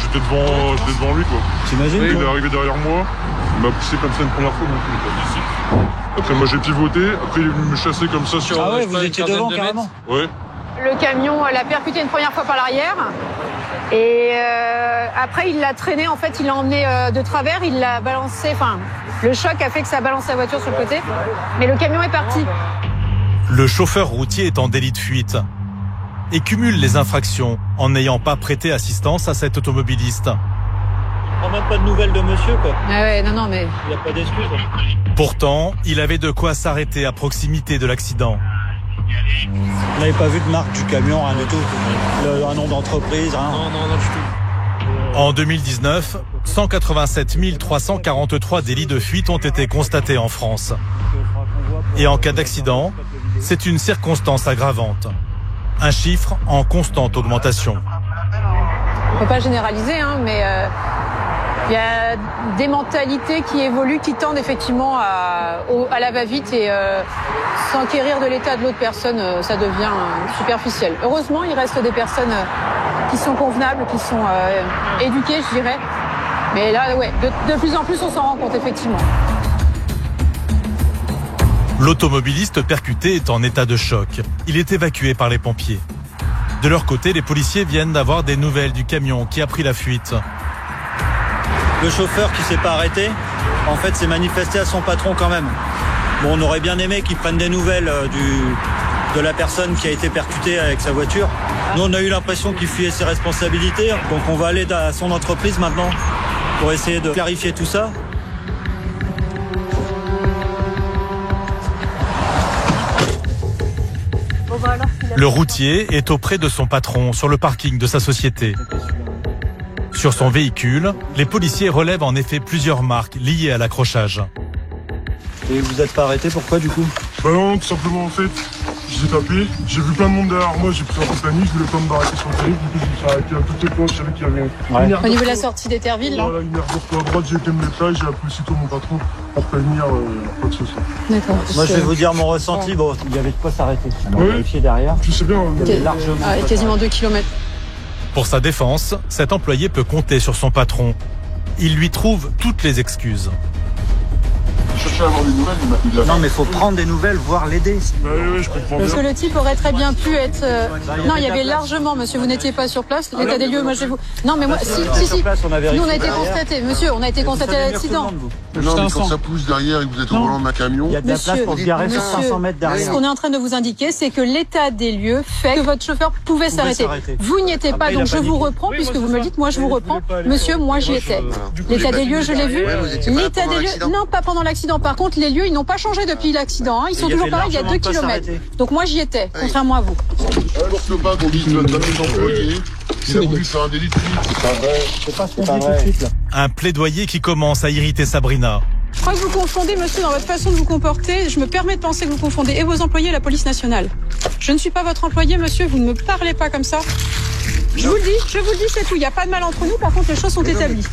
j'étais devant lui, quoi. T'imagines, il est arrivé derrière moi, il m'a poussé comme ça une première fois, donc il était ici. Après, moi j'ai pivoté, après il est venu me chasser comme ça sur... Ah ouais, vous étiez devant carrément. Ouais. Le camion l'a percuté une première fois par l'arrière. Et après, il l'a traîné, en fait, il l'a emmené de travers, il l'a balancé, le choc a fait que ça balance la voiture sur le côté, mais le camion est parti. Le chauffeur routier est en délit de fuite et cumule les infractions en n'ayant pas prêté assistance à cet automobiliste. On n'a même pas de nouvelles de monsieur, quoi. Ah ouais, non, mais... Il n'y a pas d'excuse. Pourtant, il avait de quoi s'arrêter à proximité de l'accident. Vous n'avez pas vu de marque du camion, rien du tout. Un nom d'entreprise, rien. Non, du tout. En 2019, 187 343 délits de fuite ont été constatés en France. Et en cas d'accident, c'est une circonstance aggravante. Un chiffre en constante augmentation. On ne peut pas généraliser, mais il y a des mentalités qui évoluent, qui tendent effectivement à la va-vite et s'enquérir de l'état de l'autre personne, ça devient superficiel. Heureusement, il reste des personnes qui sont convenables, qui sont éduquées, je dirais. Mais là, ouais, de plus en plus, on s'en rend compte, effectivement. L'automobiliste percuté est en état de choc. Il est évacué par les pompiers. De leur côté, les policiers viennent d'avoir des nouvelles du camion qui a pris la fuite. Le chauffeur qui s'est pas arrêté, en fait, s'est manifesté à son patron quand même. Bon, on aurait bien aimé qu'ils prennent des nouvelles de la personne qui a été percutée avec sa voiture. Nous, on a eu l'impression qu'il fuyait ses responsabilités. Donc, on va aller à son entreprise maintenant pour essayer de clarifier tout ça. Le routier est auprès de son patron sur le parking de sa société. Sur son véhicule, les policiers relèvent en effet plusieurs marques liées à l'accrochage. Et vous n'êtes pas arrêté, pourquoi du coup? Non, tout simplement en fait, j'ai tapé, j'ai vu plein de monde derrière moi, j'ai pris un peu de panique, je voulais pas me barrer sur le télé, du coup je me suis arrêté à toutes les points, je savais qu'il y avait une aire Au niveau de la sortie d'Etterville, là. Voilà, une aire à droite, j'ai été me mettre là et j'ai appelé aussitôt mon patron pour prévenir quoi que ce soit. D'accord. Moi je vais vous dire mon ressenti, bon, il y avait de quoi s'arrêter. On a vérifié derrière. Je sais bien, largement. Quasiment 2 km. Pour sa défense, cet employé peut compter sur son patron. Il lui trouve toutes les excuses. cherchais à avoir des nouvelles, il a Non, mais il faut prendre des nouvelles, voire l'aider. Oui, je comprends Parce bien. que le type aurait très bien pu être... Non, il y avait largement, monsieur, vous n'étiez pas sur place. L'état des lieux, moi je vais vous... Non, mais moi, si. Nous, on a été constaté, monsieur, on a été constaté à l'accident. Non, mais quand ça pousse derrière et que vous êtes au volant d'un camion... Il y a de la place pour se garer sur 500 mètres derrière. Ce qu'on est en train de vous indiquer, c'est que l'état des lieux fait que votre chauffeur pouvait s'arrêter. Vous n'y étiez pas, donc je vous reprends, puisque vous me le dites, moi je vous reprends. Monsieur, moi j'y étais. L'état des lieux, je l'ai vu. L'état des lieux, non, pas pendant l'accident. Par contre, les lieux, ils n'ont pas changé depuis l'accident. Ils sont toujours pareils, il y a 2 km. Donc moi j'y étais, contrairement à vous. Alors que pas qu'on dise notre employé, il a voulu faire un délit de fuite. C'est pas vrai. Un plaidoyer qui commence à irriter Sabrina. Je crois que vous confondez, monsieur, dans votre façon de vous comporter. Je me permets de penser que vous confondez et vos employés et la police nationale. Je ne suis pas votre employé, monsieur, vous ne me parlez pas comme ça. Je vous le dis, c'est tout. Il n'y a pas de mal entre nous, par contre, les choses sont établies.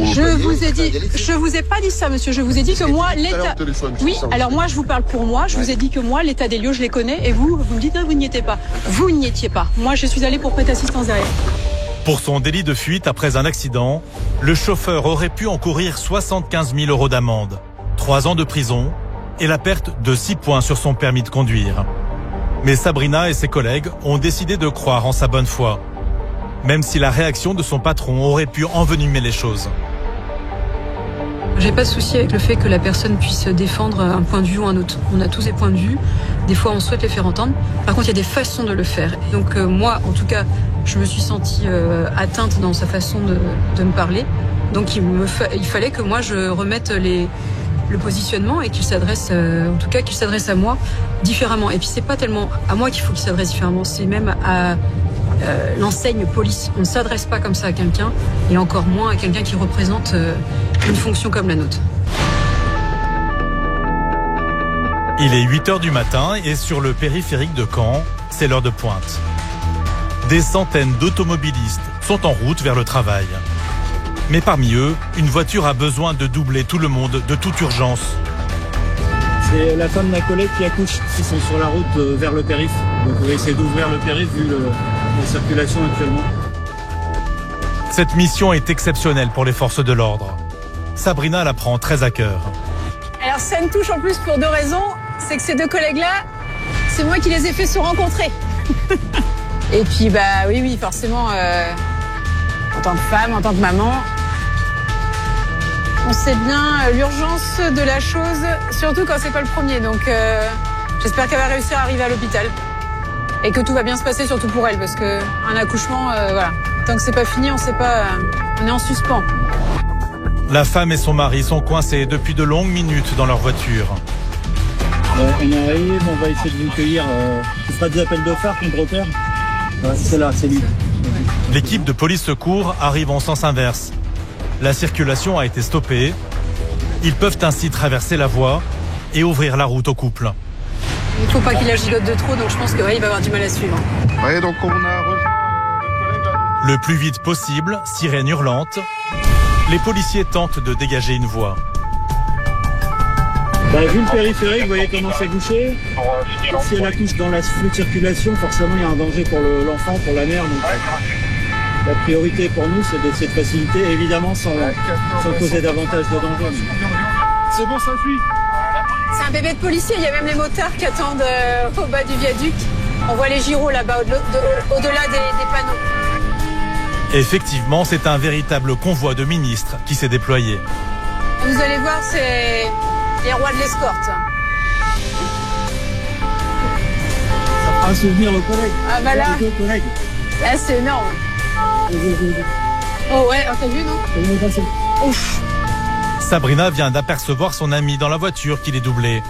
Je vous ai pas dit ça, monsieur. Je vous ai dit que moi, l'état... Oui, alors moi, je vous parle pour moi. Je vous ai dit que moi, l'état des lieux, je les connais. Et vous me dites, non, vous n'y étiez pas. Vous n'y étiez pas. Moi, je suis allée pour prêter assistance derrière. Pour son délit de fuite après un accident, le chauffeur aurait pu encourir 75 000 € d'amende, 3 ans de prison et la perte de 6 points sur son permis de conduire. Mais Sabrina et ses collègues ont décidé de croire en sa bonne foi, même si la réaction de son patron aurait pu envenimer les choses. J'ai pas de souci avec le fait que la personne puisse défendre un point de vue ou un autre. On a tous des points de vue. Des fois, on souhaite les faire entendre. Par contre, il y a des façons de le faire. Donc moi, en tout cas, je me suis sentie atteinte dans sa façon de me parler. Donc il fallait que moi, je remette le positionnement et qu'il s'adresse, en tout cas, qu'il s'adresse à moi différemment. Et puis, c'est pas tellement à moi qu'il faut qu'il s'adresse différemment. C'est même à l'enseigne police. On ne s'adresse pas comme ça à quelqu'un, et encore moins à quelqu'un qui représente une fonction comme la nôtre. Il est 8h du matin et sur le périphérique de Caen, c'est l'heure de pointe. Des centaines d'automobilistes sont en route vers le travail. Mais parmi eux, une voiture a besoin de doubler tout le monde de toute urgence. C'est la femme d'un collègue qui accouche, qui sont sur la route vers le périph'. Donc on va essayer d'ouvrir le périph' vu la circulation actuellement. Cette mission est exceptionnelle pour les forces de l'ordre. Sabrina la prend très à cœur. Alors ça me touche en plus pour 2 raisons. C'est que ces 2 collègues-là, c'est moi qui les ai fait se rencontrer. Et puis bah oui, forcément, en tant que femme, en tant que maman, on sait bien l'urgence de la chose, surtout quand c'est pas le premier. Donc j'espère qu'elle va réussir à arriver à l'hôpital. Et que tout va bien se passer, surtout pour elle, parce qu'un accouchement, voilà. Tant que c'est pas fini, on sait pas, on est en suspens. La femme et son mari sont coincés depuis de longues minutes dans leur voiture. On arrive, on va essayer de vous cueillir. Tu feras des appels de phare contre repère. C'est là, c'est lui. L'équipe de police secours arrive en sens inverse. La circulation a été stoppée. Ils peuvent ainsi traverser la voie et ouvrir la route au couple. Il ne faut pas qu'il la gigote de trop, donc je pense qu'il va avoir du mal à suivre. Ouais, donc on a rejoint le plus vite possible, sirène hurlante, les policiers tentent de dégager une voie. Vu le périphérique, vous voyez comment c'est bouché. Si elle accouche dans la flux de circulation, forcément il y a un danger pour l'enfant, pour la mère. Donc, la priorité pour nous, c'est d'essayer de faciliter, évidemment sans causer davantage de danger. C'est bon, ça suit. C'est un bébé de policier, il y a même les motards qui attendent au bas du viaduc. On voit les gyros là-bas, au-delà des panneaux. Effectivement, c'est un véritable convoi de ministres qui s'est déployé. Vous allez voir, c'est les rois de l'escorte. Ça fera un souvenir aux collègues. Ah bah là, c'est énorme. Oh ouais, t'as vu, non? Ouf. Sabrina vient d'apercevoir son amie dans la voiture qui l'est doublée.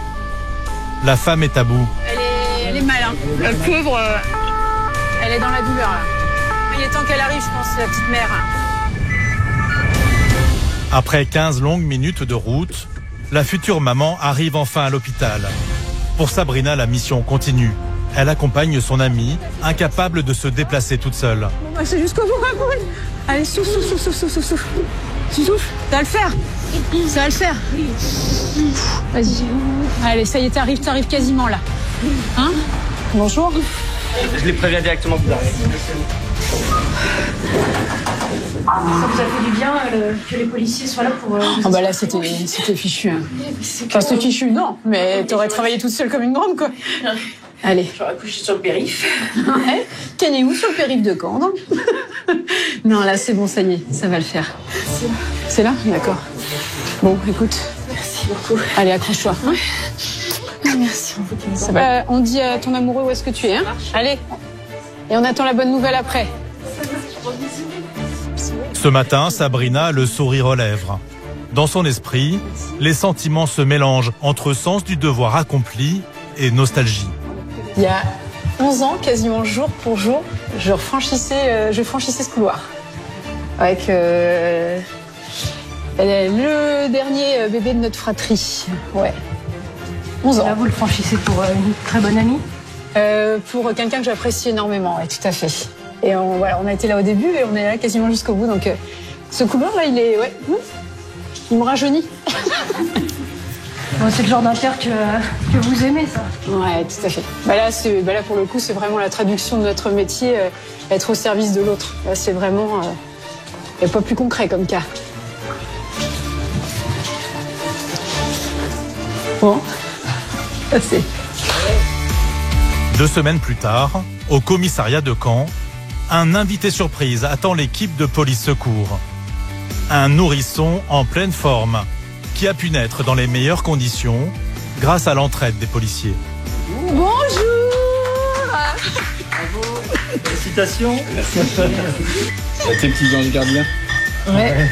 La femme est à bout. Elle est mal, hein. La pauvre, elle est dans la douleur, là. Il est temps qu'elle arrive, je pense, la petite mère. Après 15 longues minutes de route, la future maman arrive enfin à l'hôpital. Pour Sabrina, la mission continue. Elle accompagne son amie, incapable de se déplacer toute seule. Bon, c'est jusqu'au bout, ma poule. Allez, souffle. Tu souffles. Ça va le faire. Ça va le faire. Vas-y. Allez, ça y est, t'arrives quasiment là. Hein? Bonjour. Je les préviens directement plus tard. Ça vous a fait du bien que les policiers soient là pour... Ah bah là, c'était fichu. Hein. Enfin, c'était fichu, non. Mais t'aurais travaillé toute seule comme une grande, quoi. Allez. J'aurais couché sur le périph'. Ouais. T'es née où sur le périph' de Caen, non? Non, là, c'est bon, ça y est, ça va le faire. C'est là? D'accord. Bon, écoute. Merci beaucoup. Allez, accroche-toi. Ouais. Merci. Ça va. On dit à ton amoureux où est-ce que tu es, hein? Allez. Et on attend la bonne nouvelle après. Ce matin, Sabrina a le sourire aux lèvres. Dans son esprit, les sentiments se mélangent entre sens du devoir accompli et nostalgie. Il y a 11 ans, quasiment jour pour jour, je franchissais ce couloir. Avec le dernier bébé de notre fratrie. Ouais. 11 ans. Là, vous le franchissez pour une très bonne amie? Pour quelqu'un que j'apprécie énormément, ouais, tout à fait. Et on a été là au début et on est là quasiment jusqu'au bout. Donc ce couloir là, il me rajeunit. Bon, c'est le genre d'inter que vous aimez, ça. Ouais, tout à fait. Là, pour le coup, c'est vraiment la traduction de notre métier, être au service de l'autre. Là, c'est vraiment pas plus concret comme cas. Bon, c'est... 2 semaines plus tard, au commissariat de Caen, un invité surprise attend l'équipe de police secours. Un nourrisson en pleine forme, qui a pu naître dans les meilleures conditions grâce à l'entraide des policiers. Bonjour. Félicitations. Tes petits anges gardiens. Ouais.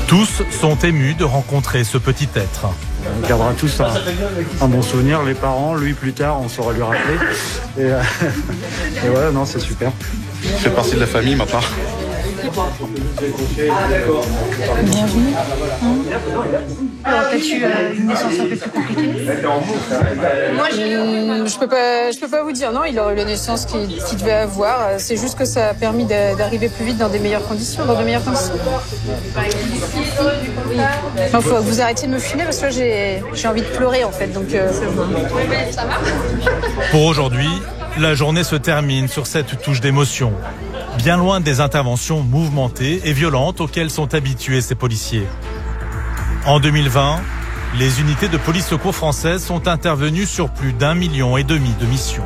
Tous sont émus de rencontrer ce petit être. On gardera tous un bon souvenir, les parents, lui plus tard, on saura lui rappeler. Et voilà, non, c'est super. Ça fait partie de la famille, ma part. Bienvenue. T'as-tu une naissance un peu plus compliquée? Moi, je peux pas vous dire. Non, il aurait eu la naissance qu'il devait avoir. C'est juste que ça a permis d'arriver plus vite dans de meilleures conditions. Il faut que vous arrêtiez de me filmer parce que j'ai envie de pleurer en fait. Donc, ça marche. Pour aujourd'hui, la journée se termine sur cette touche d'émotion. Bien loin des interventions mouvementées et violentes auxquelles sont habitués ces policiers. En 2020, les unités de police secours françaises sont intervenues sur plus d'1,5 million de missions.